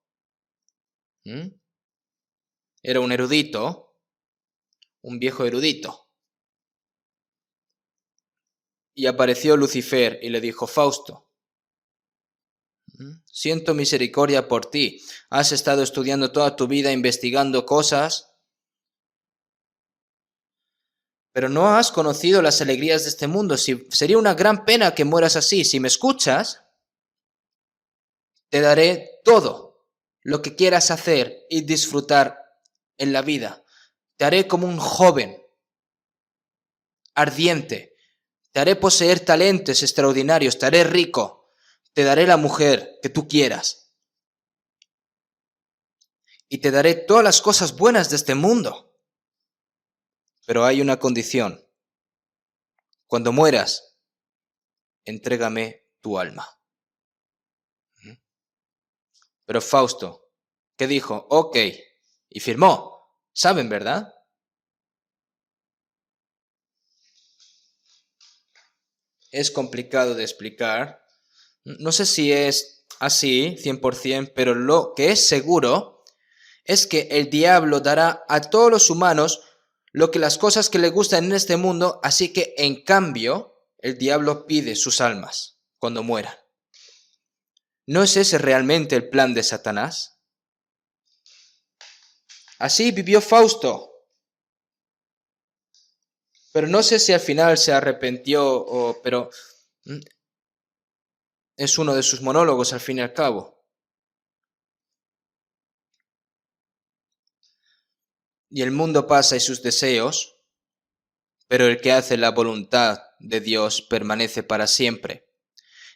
era un erudito, un viejo erudito. Y apareció Lucifer y le dijo: Fausto, siento misericordia por ti. Has estado estudiando toda tu vida, investigando cosas, pero no has conocido las alegrías de este mundo. Sería una gran pena que mueras así. Si me escuchas, te daré todo lo que quieras hacer y disfrutar en la vida. Te haré como un joven ardiente. Te haré poseer talentos extraordinarios. Te haré rico. Te daré la mujer que tú quieras. Y te daré todas las cosas buenas de este mundo. Pero hay una condición. Cuando mueras, entrégame tu alma. Pero Fausto, ¿qué dijo? Ok. Y firmó. ¿Saben, verdad? Es complicado de explicar. No sé si es así, 100%, pero lo que es seguro es que el diablo dará a todos los humanos lo que las cosas que le gustan en este mundo, así que en cambio el diablo pide sus almas cuando mueran. ¿No es ese realmente el plan de Satanás? Así vivió Fausto, pero no sé si al final se arrepintió, pero es uno de sus monólogos al fin y al cabo. Y el mundo pasa y sus deseos, pero el que hace la voluntad de Dios permanece para siempre.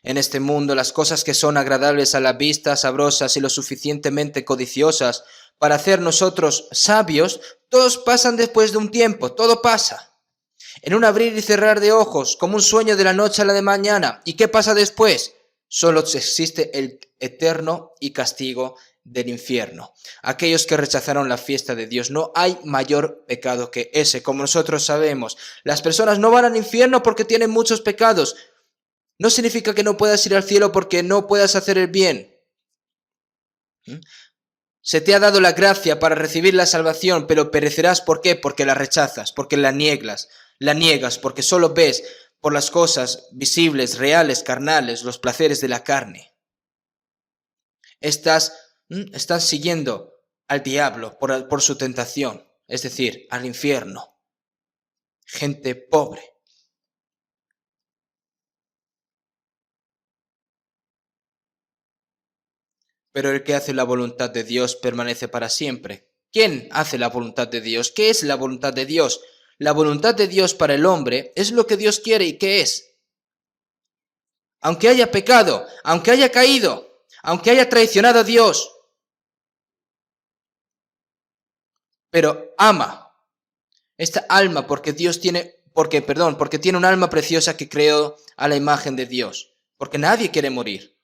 En este mundo las cosas que son agradables a la vista, sabrosas y lo suficientemente codiciosas para hacer nosotros sabios, todos pasan después de un tiempo, todo pasa. En un abrir y cerrar de ojos, como un sueño de la noche a la de mañana. ¿Y qué pasa después? Solo existe el eterno y castigo del infierno. Aquellos que rechazaron la fiesta de Dios, no hay mayor pecado que ese, como nosotros sabemos. Las personas no van al infierno porque tienen muchos pecados. No significa que no puedas ir al cielo porque no puedas hacer el bien. Se te ha dado la gracia para recibir la salvación, pero perecerás. ¿Por qué? Porque la rechazas, porque la niegas, porque solo ves por las cosas visibles, reales, carnales, los placeres de la carne. Estás siguiendo al diablo por su tentación, es decir, al infierno. Gente pobre. Pero el que hace la voluntad de Dios permanece para siempre. ¿Quién hace la voluntad de Dios? ¿Qué es la voluntad de Dios? La voluntad de Dios para el hombre es lo que Dios quiere y qué es. Aunque haya pecado, aunque haya caído, aunque haya traicionado a Dios, pero ama esta alma porque porque tiene un alma preciosa que creó a la imagen de Dios, porque nadie quiere morir.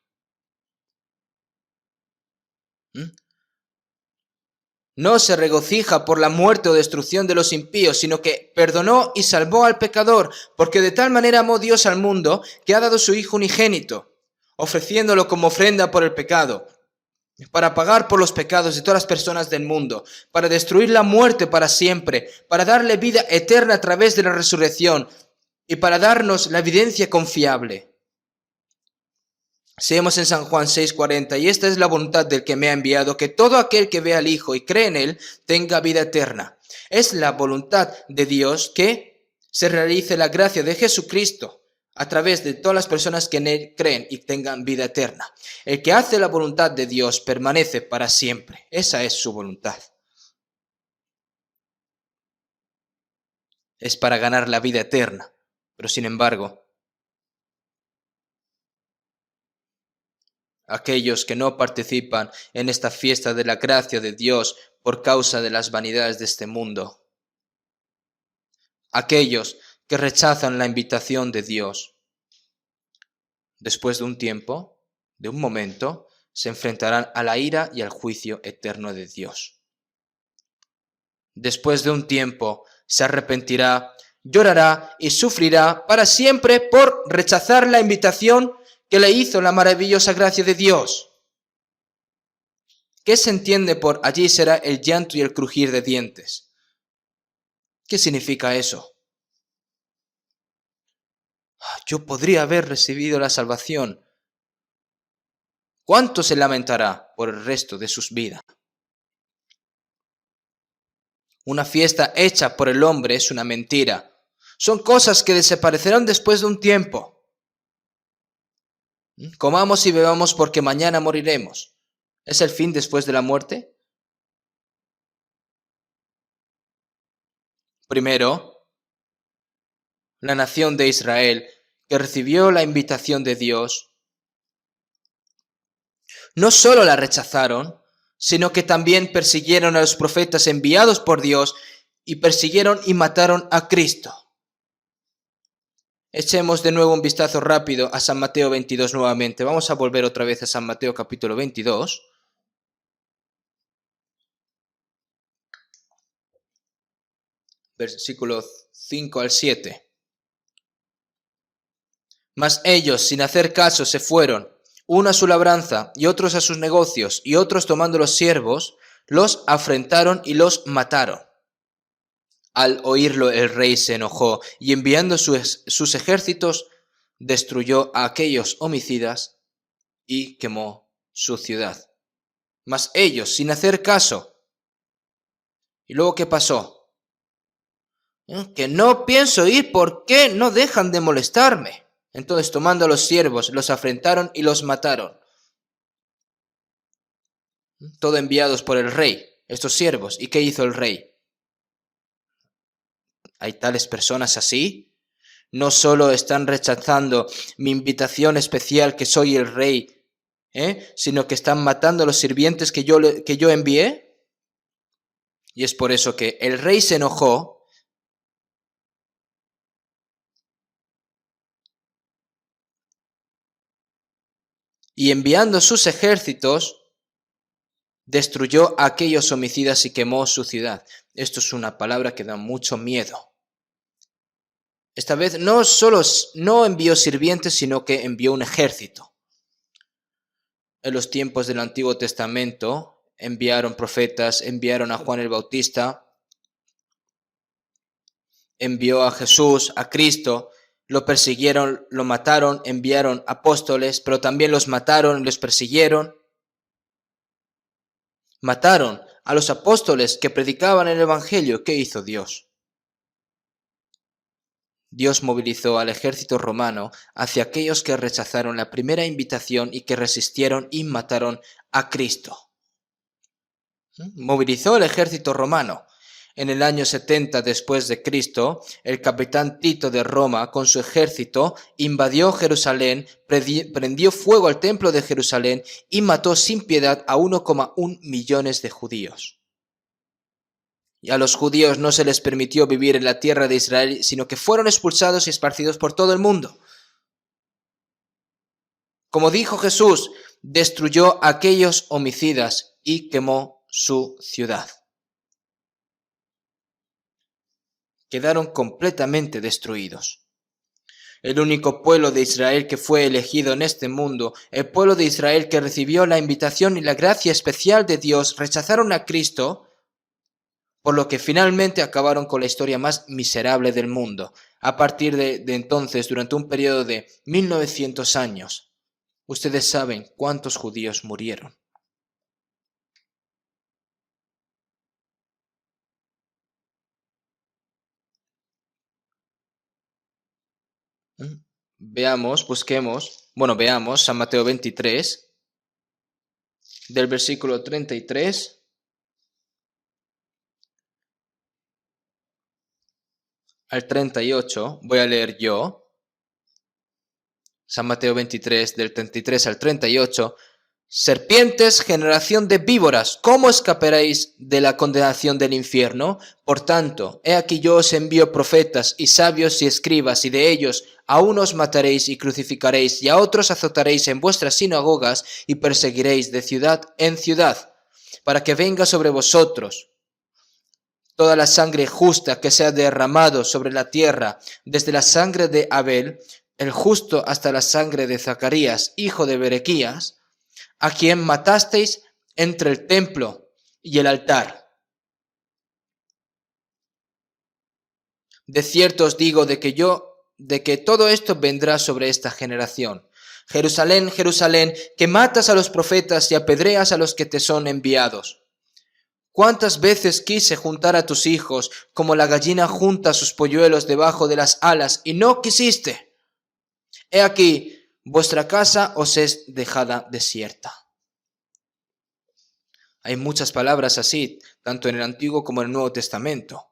No se regocija por la muerte o destrucción de los impíos, sino que perdonó y salvó al pecador, porque de tal manera amó Dios al mundo que ha dado su Hijo unigénito, ofreciéndolo como ofrenda por el pecado, para pagar por los pecados de todas las personas del mundo, para destruir la muerte para siempre, para darle vida eterna a través de la resurrección y para darnos la evidencia confiable. Seguimos en San Juan 6:40, y esta es la voluntad del que me ha enviado, que todo aquel que vea al Hijo y cree en Él tenga vida eterna. Es la voluntad de Dios que se realice la gracia de Jesucristo a través de todas las personas que en Él creen y tengan vida eterna. El que hace la voluntad de Dios permanece para siempre. Esa es su voluntad. Es para ganar la vida eterna. Pero sin embargo, aquellos que no participan en esta fiesta de la gracia de Dios por causa de las vanidades de este mundo. Aquellos que rechazan la invitación de Dios. Después de un tiempo, de un momento, se enfrentarán a la ira y al juicio eterno de Dios. Después de un tiempo, se arrepentirá, llorará y sufrirá para siempre por rechazar la invitación que le hizo la maravillosa gracia de Dios. ¿Qué se entiende por allí será el llanto y el crujir de dientes? ¿Qué significa eso? Yo podría haber recibido la salvación. ¿Cuánto se lamentará por el resto de sus vidas? Una fiesta hecha por el hombre es una mentira. Son cosas que desaparecerán después de un tiempo. Comamos y bebamos porque mañana moriremos. ¿Es el fin después de la muerte? Primero, la nación de Israel, que recibió la invitación de Dios, no solo la rechazaron, sino que también persiguieron a los profetas enviados por Dios y persiguieron y mataron a Cristo. Echemos de nuevo un vistazo rápido a San Mateo 22 nuevamente. Vamos a volver otra vez a San Mateo capítulo 22. Versículos 5 al 7. Mas ellos, sin hacer caso, se fueron, uno a su labranza y otros a sus negocios, y otros tomando los siervos, los afrentaron y los mataron. Al oírlo el rey se enojó y enviando sus ejércitos destruyó a aquellos homicidas y quemó su ciudad. Mas ellos, sin hacer caso. ¿Y luego qué pasó? Que no pienso ir, ¿por qué no dejan de molestarme? Entonces, tomando a los siervos, los afrentaron y los mataron. Todo enviados por el rey, estos siervos. ¿Y qué hizo el rey? ¿Hay tales personas así? No solo están rechazando mi invitación especial que soy el rey, sino que están matando a los sirvientes que yo envié. Y es por eso que el rey se enojó y enviando sus ejércitos destruyó a aquellos homicidas y quemó su ciudad. Esto es una palabra que da mucho miedo. Esta vez no solo no envió sirvientes, sino que envió un ejército. En los tiempos del Antiguo Testamento enviaron profetas, enviaron a Juan el Bautista, envió a Jesús, a Cristo, lo persiguieron, lo mataron, enviaron apóstoles, pero también los mataron y los persiguieron. Mataron a los apóstoles que predicaban el Evangelio. ¿Qué hizo Dios? Dios movilizó al ejército romano hacia aquellos que rechazaron la primera invitación y que resistieron y mataron a Cristo. Movilizó el ejército romano. En el año 70 después de Cristo, el capitán Tito de Roma, con su ejército, invadió Jerusalén, prendió fuego al templo de Jerusalén y mató sin piedad a 1,1 millones de judíos. Y a los judíos no se les permitió vivir en la tierra de Israel, sino que fueron expulsados y esparcidos por todo el mundo. Como dijo Jesús, destruyó a aquellos homicidas y quemó su ciudad. Quedaron completamente destruidos. El único pueblo de Israel que fue elegido en este mundo, el pueblo de Israel que recibió la invitación y la gracia especial de Dios, rechazaron a Cristo, por lo que finalmente acabaron con la historia más miserable del mundo. A partir de entonces, durante un periodo de 1900 años, ustedes saben cuántos judíos murieron. Veamos San Mateo 23, del versículo 33 al 38, voy a leer yo. San Mateo 23, del 33 al 38, Serpientes, generación de víboras, ¿cómo escaparéis de la condenación del infierno? Por tanto, he aquí yo os envío profetas y sabios y escribas, y de ellos a unos mataréis y crucificaréis, y a otros azotaréis en vuestras sinagogas y perseguiréis de ciudad en ciudad, para que venga sobre vosotros toda la sangre justa que se ha derramado sobre la tierra, desde la sangre de Abel, el justo, hasta la sangre de Zacarías, hijo de Berequías, a quien matasteis entre el templo y el altar. De cierto os digo de que todo esto vendrá sobre esta generación. Jerusalén, Jerusalén, que matas a los profetas y apedreas a los que te son enviados. ¿Cuántas veces quise juntar a tus hijos como la gallina junta sus polluelos debajo de las alas y no quisiste? He aquí, vuestra casa os es dejada desierta. Hay muchas palabras así, tanto en el Antiguo como en el Nuevo Testamento.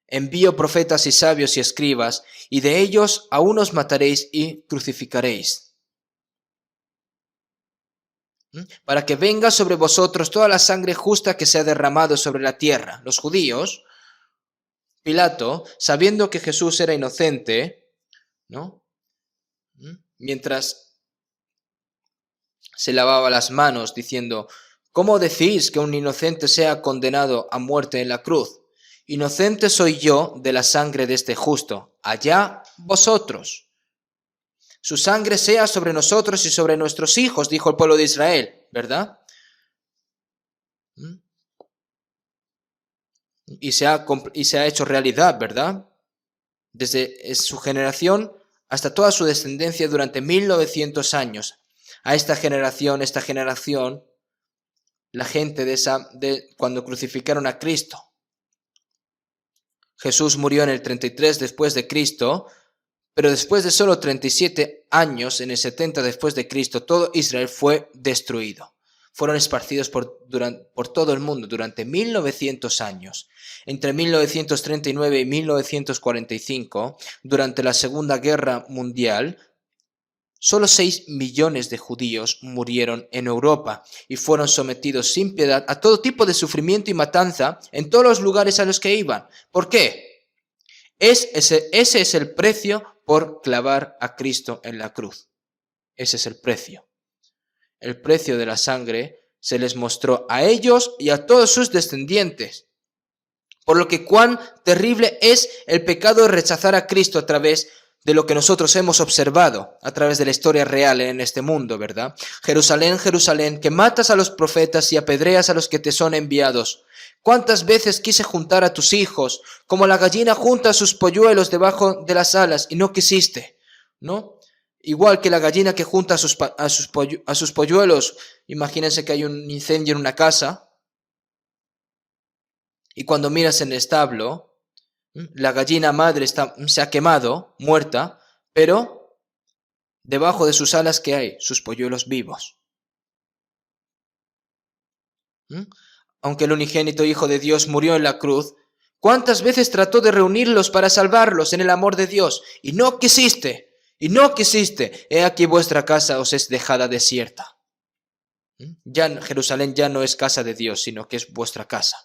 Envío profetas y sabios y escribas, y de ellos a unos mataréis y crucificaréis, para que venga sobre vosotros toda la sangre justa que se ha derramado sobre la tierra. Los judíos, Pilato, sabiendo que Jesús era inocente, ¿no? Mientras se lavaba las manos, diciendo: ¿cómo decís que un inocente sea condenado a muerte en la cruz? Inocente soy yo de la sangre de este justo, allá vosotros. Su sangre sea sobre nosotros y sobre nuestros hijos, dijo el pueblo de Israel, ¿verdad? Y se ha hecho realidad, ¿verdad? Desde su generación hasta toda su descendencia durante 1900 años. A esta generación, la gente de cuando crucificaron a Cristo. Jesús murió en el 33 después de Cristo, pero después de solo 37 años, en el 70 después de Cristo, todo Israel fue destruido. Fueron esparcidos por todo el mundo durante 1900 años. Entre 1939 y 1945, durante la Segunda Guerra Mundial, solo 6 millones de judíos murieron en Europa y fueron sometidos sin piedad a todo tipo de sufrimiento y matanza en todos los lugares a los que iban. ¿Por qué? Ese es el precio por clavar a Cristo en la cruz. Ese es el precio. El precio de la sangre se les mostró a ellos y a todos sus descendientes. Por lo que cuán terrible es el pecado de rechazar a Cristo a través de lo que nosotros hemos observado a través de la historia real en este mundo, ¿verdad? Jerusalén, Jerusalén, que matas a los profetas y apedreas a los que te son enviados. ¿Cuántas veces quise juntar a tus hijos, como la gallina junta sus polluelos debajo de las alas, y no quisiste? ¿No? Igual que la gallina que junta a sus polluelos. Imagínense que hay un incendio en una casa, y cuando miras en el establo, la gallina madre se ha quemado, muerta, pero debajo de sus alas, ¿qué hay? Sus polluelos vivos. Aunque el unigénito Hijo de Dios murió en la cruz, ¿cuántas veces trató de reunirlos para salvarlos en el amor de Dios? Y no quisiste, y no quisiste. He aquí vuestra casa os es dejada desierta. Ya Jerusalén ya no es casa de Dios, sino que es vuestra casa.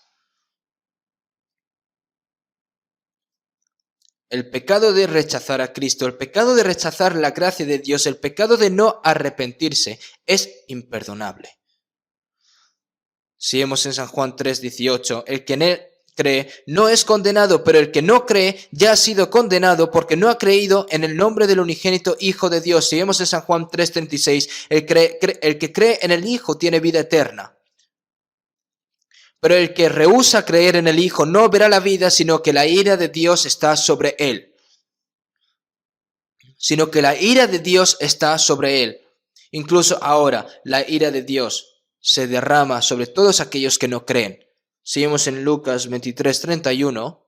El pecado de rechazar a Cristo, el pecado de rechazar la gracia de Dios, el pecado de no arrepentirse es imperdonable. Si vemos en San Juan 3:18, el que en él cree no es condenado, pero el que no cree ya ha sido condenado porque no ha creído en el nombre del unigénito Hijo de Dios. Si vemos en San Juan 3:36, el que cree en el Hijo tiene vida eterna. Pero el que rehúsa creer en el Hijo no verá la vida, sino que la ira de Dios está sobre él. Sino que la ira de Dios está sobre él. Incluso ahora, la ira de Dios se derrama sobre todos aquellos que no creen. Seguimos en Lucas 23:31.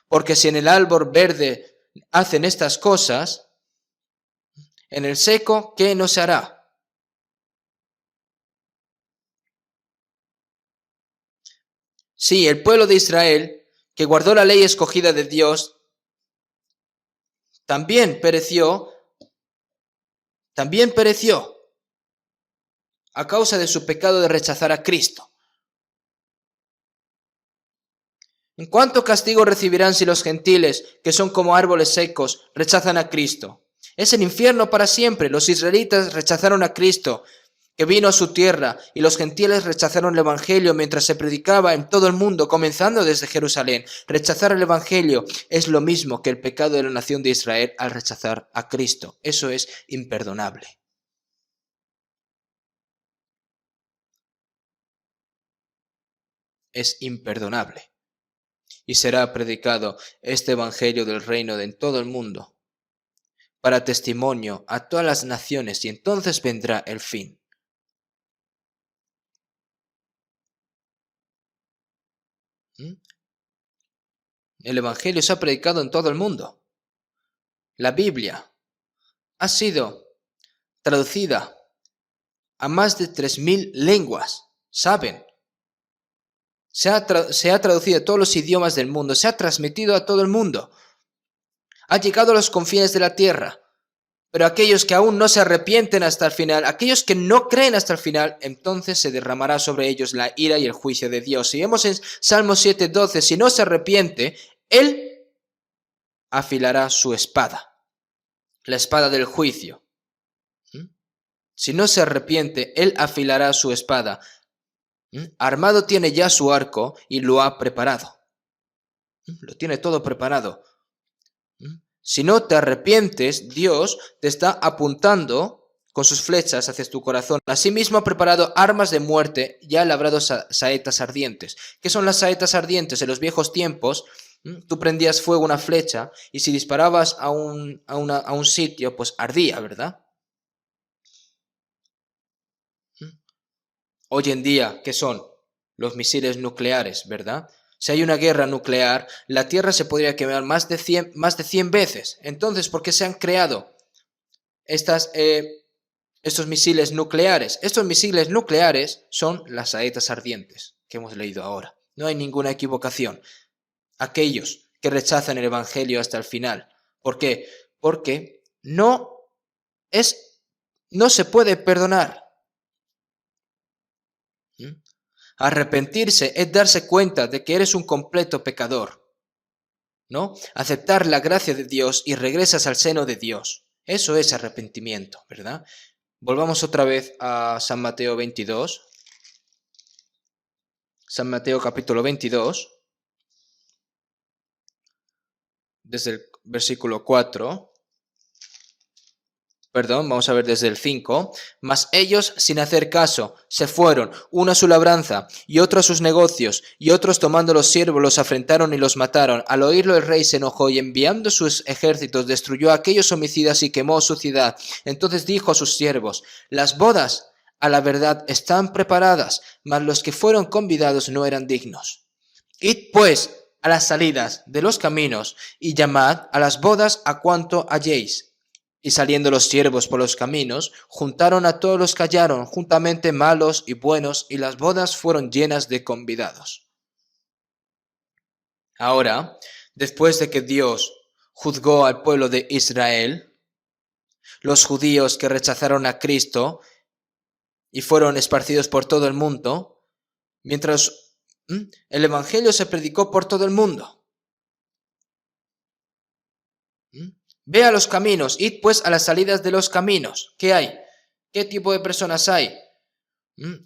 Porque si en el árbol verde hacen estas cosas, en el seco, ¿qué no se hará? Sí, el pueblo de Israel, que guardó la ley escogida de Dios, también pereció. a causa de su pecado de rechazar a Cristo. ¿En cuánto castigo recibirán si los gentiles, que son como árboles secos, rechazan a Cristo? Es el infierno para siempre. Los israelitas rechazaron a Cristo, que vino a su tierra, y los gentiles rechazaron el Evangelio mientras se predicaba en todo el mundo, comenzando desde Jerusalén. Rechazar el Evangelio es lo mismo que el pecado de la nación de Israel al rechazar a Cristo. Eso es imperdonable. Es imperdonable. Y será predicado este Evangelio del reino en todo el mundo, para testimonio a todas las naciones, y entonces vendrá el fin. El Evangelio se ha predicado en todo el mundo. La Biblia ha sido traducida a más de 3.000 lenguas. ¿Saben? Se ha traducido a todos los idiomas del mundo, se ha transmitido a todo el mundo. Ha llegado a los confines de la tierra. Pero aquellos que aún no se arrepienten hasta el final, aquellos que no creen hasta el final, entonces se derramará sobre ellos la ira y el juicio de Dios. Si vemos en Salmo 7:12, si no se arrepiente, Él afilará su espada, la espada del juicio. Si no se arrepiente, Él afilará su espada. Armado tiene ya su arco y lo ha preparado. Lo tiene todo preparado. Si no te arrepientes, Dios te está apuntando con sus flechas hacia tu corazón. Asimismo ha preparado armas de muerte y ha labrado saetas ardientes. ¿Qué son las saetas ardientes? En los viejos tiempos, tú prendías fuego a una flecha y si disparabas a un sitio, pues ardía, ¿verdad? Hoy en día, ¿qué son? Los misiles nucleares, ¿verdad? Si hay una guerra nuclear, la Tierra se podría quemar más de 100 veces. Entonces, ¿por qué se han creado estos misiles nucleares? Estos misiles nucleares son las saetas ardientes que hemos leído ahora. No hay ninguna equivocación. Aquellos que rechazan el Evangelio hasta el final. ¿Por qué? Porque no se puede perdonar. Arrepentirse es darse cuenta de que eres un completo pecador, ¿no? Aceptar la gracia de Dios y regresas al seno de Dios. Eso es arrepentimiento, ¿verdad? Volvamos otra vez a San Mateo 22. San Mateo capítulo 22, desde el versículo 4. Vamos a ver desde el 5. Mas ellos, sin hacer caso, se fueron, uno a su labranza, y otro a sus negocios, y otros tomando los siervos los afrentaron y los mataron. Al oírlo el rey se enojó, y enviando sus ejércitos destruyó a aquellos homicidas y quemó su ciudad. Entonces dijo a sus siervos: las bodas, a la verdad, están preparadas, mas los que fueron convidados no eran dignos. Id pues a las salidas de los caminos, y llamad a las bodas a cuanto halléis. Y saliendo los siervos por los caminos, juntaron a todos los que hallaron, juntamente malos y buenos, y las bodas fueron llenas de convidados. Ahora, después de que Dios juzgó al pueblo de Israel, los judíos que rechazaron a Cristo y fueron esparcidos por todo el mundo, mientras el Evangelio se predicó por todo el mundo. Ve a los caminos, id pues a las salidas de los caminos. ¿Qué hay? ¿Qué tipo de personas hay?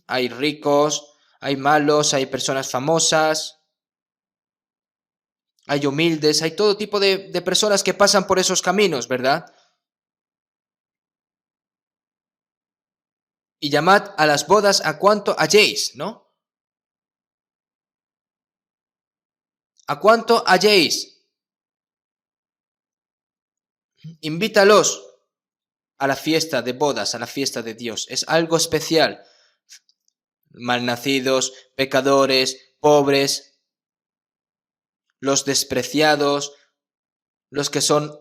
Hay ricos, hay malos, hay personas famosas, hay humildes, hay todo tipo de personas que pasan por esos caminos, ¿verdad? Y llamad a las bodas a cuanto halléis, ¿no? ¿A cuánto halléis? Invítalos a la fiesta de bodas, a la fiesta de Dios. Es algo especial. Malnacidos, pecadores, pobres, los despreciados, los que son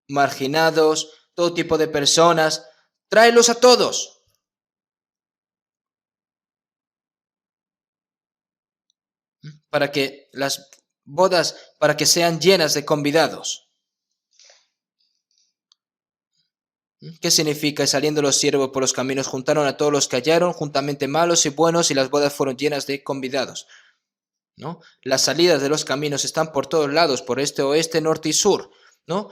marginados, todo tipo de personas. Tráelos a todos. Para que las bodas, para que sean llenas de convidados. ¿Qué significa? Y saliendo los siervos por los caminos, juntaron a todos los que hallaron, juntamente malos y buenos, y las bodas fueron llenas de convidados. ¿No? Las salidas de los caminos están por todos lados, por este, oeste, norte y sur. ¿No?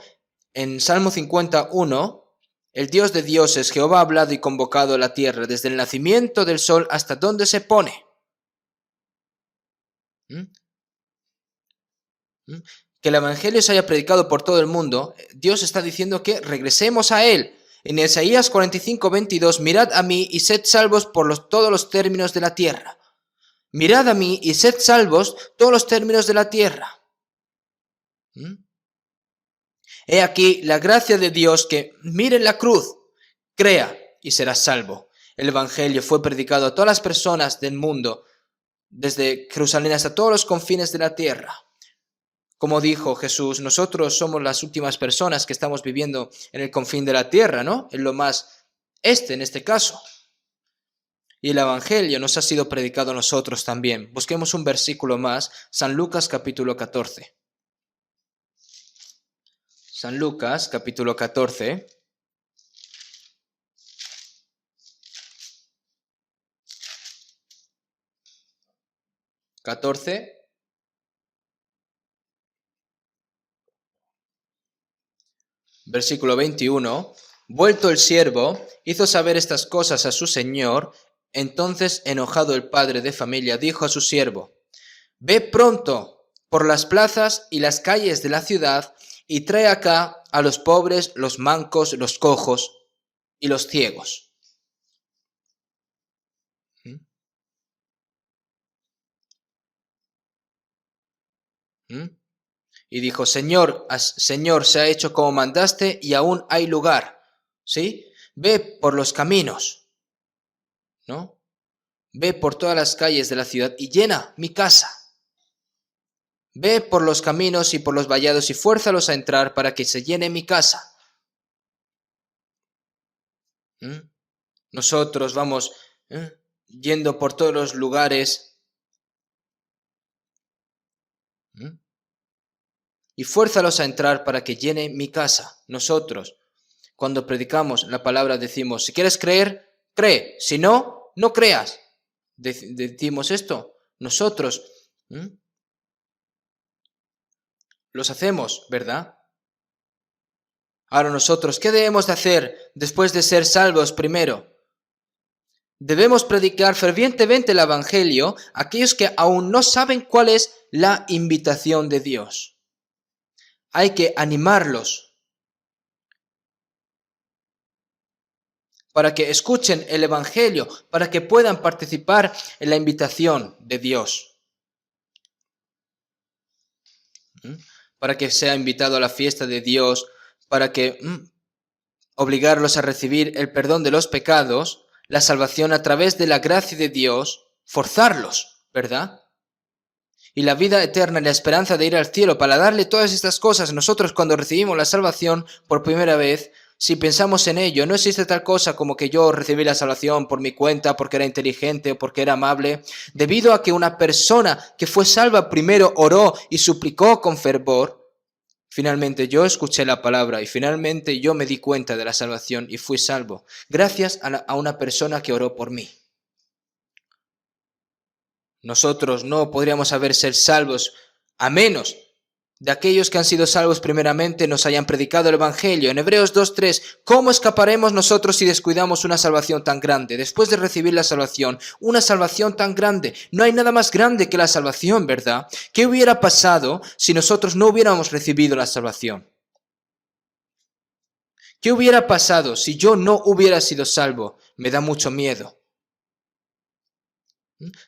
En Salmo 51, el Dios de dioses, Jehová, ha hablado y convocado a la tierra, desde el nacimiento del sol hasta donde se pone. Que el evangelio se haya predicado por todo el mundo, Dios está diciendo que regresemos a él. En Isaías 45:22, mirad a mí y sed salvos por todos los términos de la tierra. Mirad a mí y sed salvos todos los términos de la tierra. He aquí la gracia de Dios que mire la cruz, crea y serás salvo. El evangelio fue predicado a todas las personas del mundo, desde Jerusalén hasta todos los confines de la tierra. Como dijo Jesús, nosotros somos las últimas personas que estamos viviendo en el confín de la tierra, ¿no? En lo más en este caso. Y el evangelio nos ha sido predicado a nosotros también. Busquemos un versículo más, San Lucas capítulo 14. San Lucas capítulo 14. Versículo 21. Vuelto el siervo, hizo saber estas cosas a su señor. Entonces, enojado el padre de familia, dijo a su siervo: ve pronto por las plazas y las calles de la ciudad y trae acá a los pobres, los mancos, los cojos y los ciegos. Y dijo: Señor, se ha hecho como mandaste y aún hay lugar. ¿Sí? Ve por los caminos, ¿no? Ve por todas las calles de la ciudad y llena mi casa. Ve por los caminos y por los vallados y fuérzalos a entrar para que se llene mi casa. Nosotros vamos yendo por todos los lugares y fuérzalos a entrar para que llene mi casa. Nosotros, cuando predicamos la palabra, decimos: si quieres creer, cree. Si no, no creas. Decimos esto. Nosotros los hacemos, ¿verdad? Ahora nosotros, ¿qué debemos de hacer después de ser salvos primero? Debemos predicar fervientemente el evangelio a aquellos que aún no saben cuál es la invitación de Dios. Hay que animarlos para que escuchen el evangelio, para que puedan participar en la invitación de Dios. Para que sea invitado a la fiesta de Dios, para que obligarlos a recibir el perdón de los pecados, la salvación a través de la gracia de Dios, forzarlos, ¿verdad? Y la vida eterna y la esperanza de ir al cielo. Para darle todas estas cosas, nosotros cuando recibimos la salvación por primera vez, si pensamos en ello, no existe tal cosa como que yo recibí la salvación por mi cuenta, porque era inteligente o porque era amable, debido a que una persona que fue salva primero oró y suplicó con fervor. Finalmente yo escuché la palabra y finalmente yo me di cuenta de la salvación y fui salvo, gracias a una persona que oró por mí. Nosotros no podríamos haber ser salvos a menos de aquellos que han sido salvos primeramente nos hayan predicado el evangelio. En Hebreos 2:3, ¿cómo escaparemos nosotros si descuidamos una salvación tan grande? Después de recibir la salvación, una salvación tan grande. No hay nada más grande que la salvación, ¿verdad? ¿Qué hubiera pasado si nosotros no hubiéramos recibido la salvación? ¿Qué hubiera pasado si yo no hubiera sido salvo? Me da mucho miedo.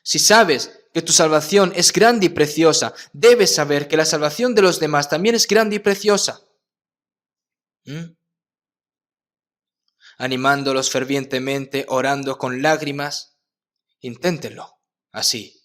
Si sabes que tu salvación es grande y preciosa, debes saber que la salvación de los demás también es grande y preciosa. Animándolos fervientemente, orando con lágrimas, inténtenlo así.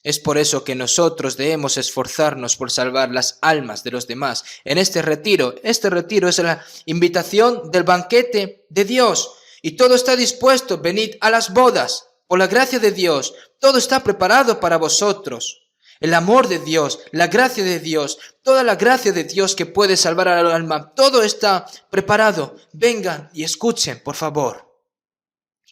Es por eso que nosotros debemos esforzarnos por salvar las almas de los demás. En este retiro es la invitación del banquete de Dios. Y todo está dispuesto, venid a las bodas. Por la gracia de Dios, todo está preparado para vosotros. El amor de Dios, la gracia de Dios, toda la gracia de Dios que puede salvar al alma, todo está preparado. Vengan y escuchen, por favor.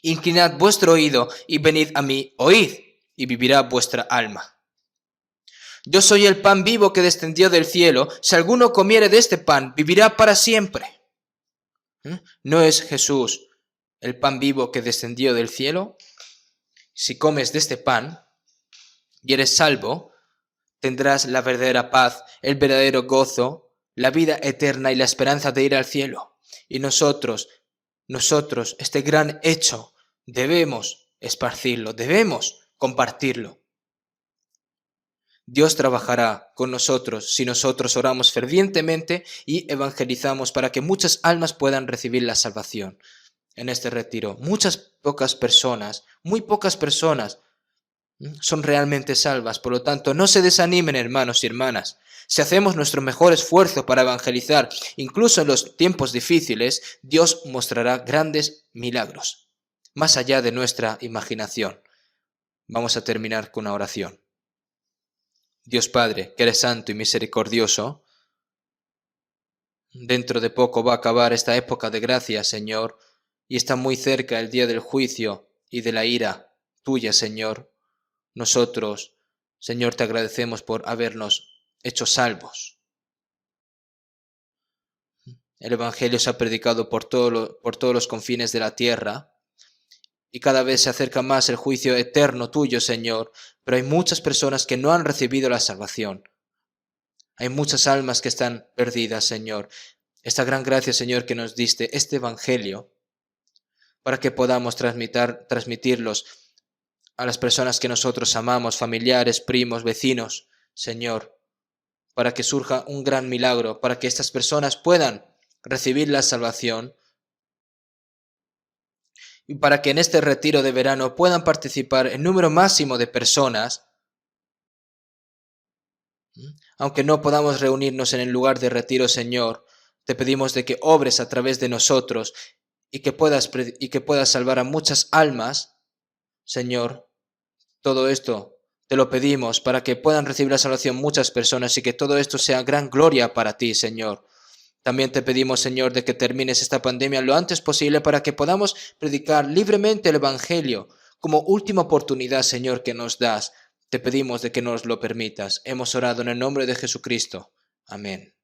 Inclinad vuestro oído y venid a mí, oíd, y vivirá vuestra alma. Yo soy el pan vivo que descendió del cielo. Si alguno comiere de este pan, vivirá para siempre. ¿No es Jesús el pan vivo que descendió del cielo? Si comes de este pan y eres salvo, tendrás la verdadera paz, el verdadero gozo, la vida eterna y la esperanza de ir al cielo. Y nosotros, este gran hecho, debemos esparcirlo, debemos compartirlo. Dios trabajará con nosotros si nosotros oramos fervientemente y evangelizamos para que muchas almas puedan recibir la salvación. En este retiro, muy pocas personas son realmente salvas. Por lo tanto, no se desanimen, hermanos y hermanas. Si hacemos nuestro mejor esfuerzo para evangelizar, incluso en los tiempos difíciles, Dios mostrará grandes milagros, más allá de nuestra imaginación. Vamos a terminar con una oración. Dios Padre, que eres santo y misericordioso, dentro de poco va a acabar esta época de gracia, Señor, y está muy cerca el día del juicio y de la ira tuya, Señor. Nosotros, Señor, te agradecemos por habernos hecho salvos. El Evangelio se ha predicado por todos los confines de la tierra y cada vez se acerca más el juicio eterno tuyo, Señor, pero hay muchas personas que no han recibido la salvación. Hay muchas almas que están perdidas, Señor. Esta gran gracia, Señor, que nos diste, este Evangelio, para que podamos transmitirlos a las personas que nosotros amamos, familiares, primos, vecinos, Señor, para que surja un gran milagro, para que estas personas puedan recibir la salvación y para que en este retiro de verano puedan participar en número máximo de personas. Aunque no podamos reunirnos en el lugar de retiro, Señor, te pedimos de que obres a través de nosotros y que puedas salvar a muchas almas, Señor. Todo esto te lo pedimos para que puedan recibir la salvación muchas personas y que todo esto sea gran gloria para ti, Señor. También te pedimos, Señor, de que termines esta pandemia lo antes posible para que podamos predicar libremente el Evangelio como última oportunidad, Señor, que nos das. Te pedimos de que nos lo permitas. Hemos orado en el nombre de Jesucristo. Amén.